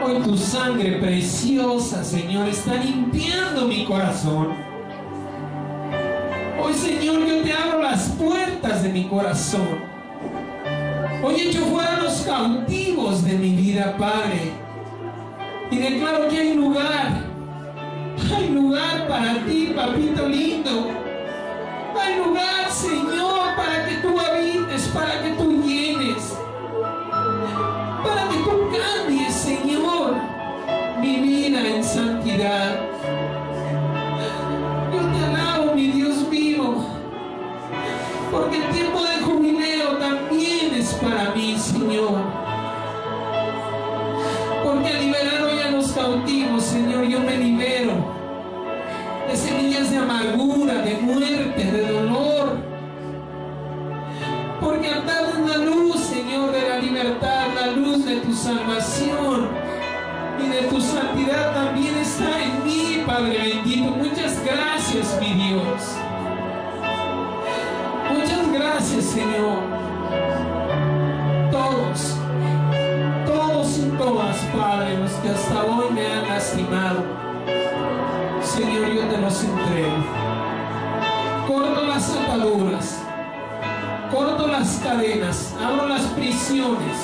Hoy tu sangre preciosa, Señor, está limpiando mi corazón. Hoy, Señor, yo te abro las puertas de mi corazón. Hoy echo fuera los cautivos de mi vida, Padre. Y declaro que hay lugar para ti, papito lindo. Hay lugar, Señor, para que tú habites, para que tú llenes, para que tú cambies, Señor, mi vida en santidad. Yo te alabo, mi Dios vivo, porque el tiempo de jubileo también es para mí, Señor. Porque al liberar hoy a los cautivos, Señor, yo me libero de semillas de amargura, de muerte, de dolor. Porque al dar la luz, Señor, de la libertad, la luz de tu salvación y de tu santidad también está en mí, Padre bendito. Muchas gracias, mi Dios. Muchas gracias, Señor. Todos y todas, Padre, los que hasta hoy me han lastimado, Señor, yo te los entrego. Corto las ataduras, corto las cadenas, abro las prisiones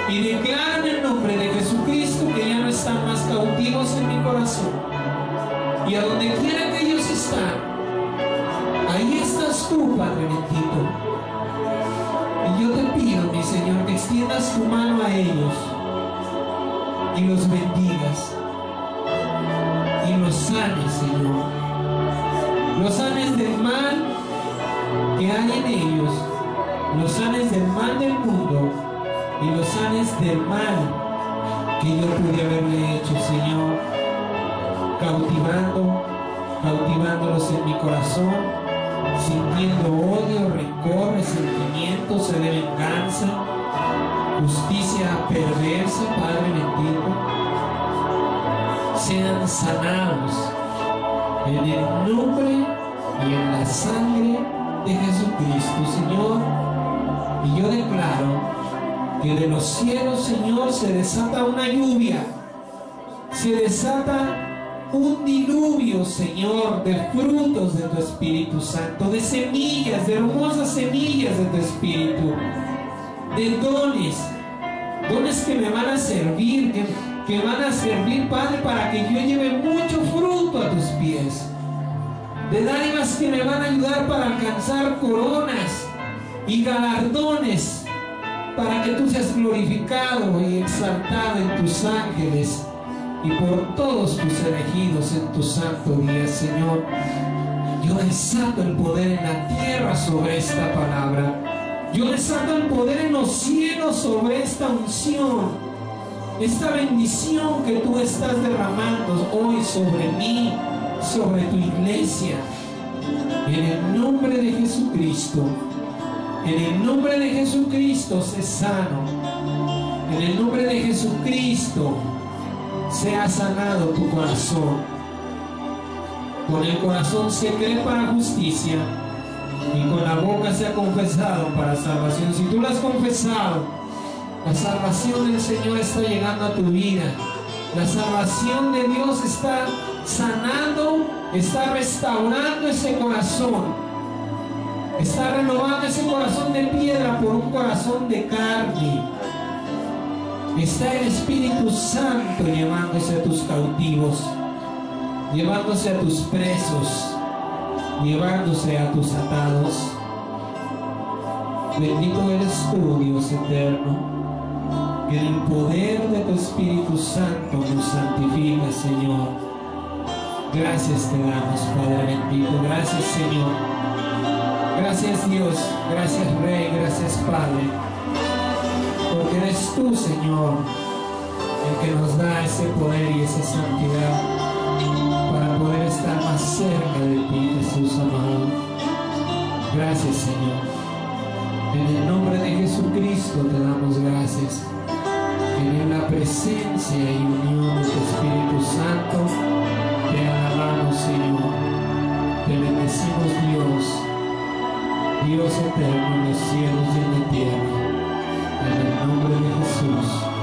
y declaro en el nombre de Jesucristo que ya no están más cautivos en mi corazón. Y a donde quiera que ellos están, ahí estás tú, Padre bendito. Y yo te pido, mi Señor, que extiendas tu mano a ellos y los bendigas y los sanes, Señor. Los sanes del mal que hay en ellos, los sanes del mal del mundo y los sanes del mal que yo pude haberle hecho, Señor, cautivándolos en mi corazón, sintiendo odio, rencor, resentimiento, sed de venganza, justicia perversa, Padre bendito. Sean sanados en el nombre y en la sangre de Jesucristo, Señor. Y yo declaro que de los cielos, Señor, se desata una lluvia, se desata un diluvio, Señor, de frutos de tu Espíritu Santo, de semillas, de hermosas semillas de tu Espíritu, de dones que me van a servir, que van a servir, Padre, para que yo lleve mucho fruto a tus pies, de dádivas que me van a ayudar para alcanzar coronas y galardones para que tú seas glorificado y exaltado en tus ángeles y por todos tus elegidos en tu santo día, Señor. Yo desato el poder en la tierra sobre esta palabra. Yo desato el poder en los cielos sobre esta unción, esta bendición que tú estás derramando hoy sobre mí, sobre tu iglesia. En el nombre de Jesucristo, en el nombre de Jesucristo, sé sano. En el nombre de Jesucristo, sea sanado tu corazón. Con el corazón se cree para justicia y con la boca se ha confesado para salvación. Si tú lo has confesado, la salvación del Señor está llegando a tu vida. La salvación de Dios está sanando, está restaurando ese corazón, está renovando ese corazón de piedra por un corazón de carne. Está el Espíritu Santo llevándose a tus cautivos, llevándose a tus presos, llevándose a tus atados. Bendito eres tú, Dios eterno. Y en el poder de tu Espíritu Santo nos santifica, Señor. Gracias te damos, Padre bendito. Gracias, Señor. Gracias, Dios. Gracias, Rey. Gracias, Padre. Porque eres tú, Señor, el que nos da ese poder y esa santidad para poder estar más cerca de ti, Jesús amado. Gracias, Señor. En el nombre de Jesucristo te damos gracias. En la presencia y unión de tu Espíritu Santo te alabamos, Señor. Te bendecimos, Dios, Dios eterno en los cielos y en la tierra. En el nombre de Jesús.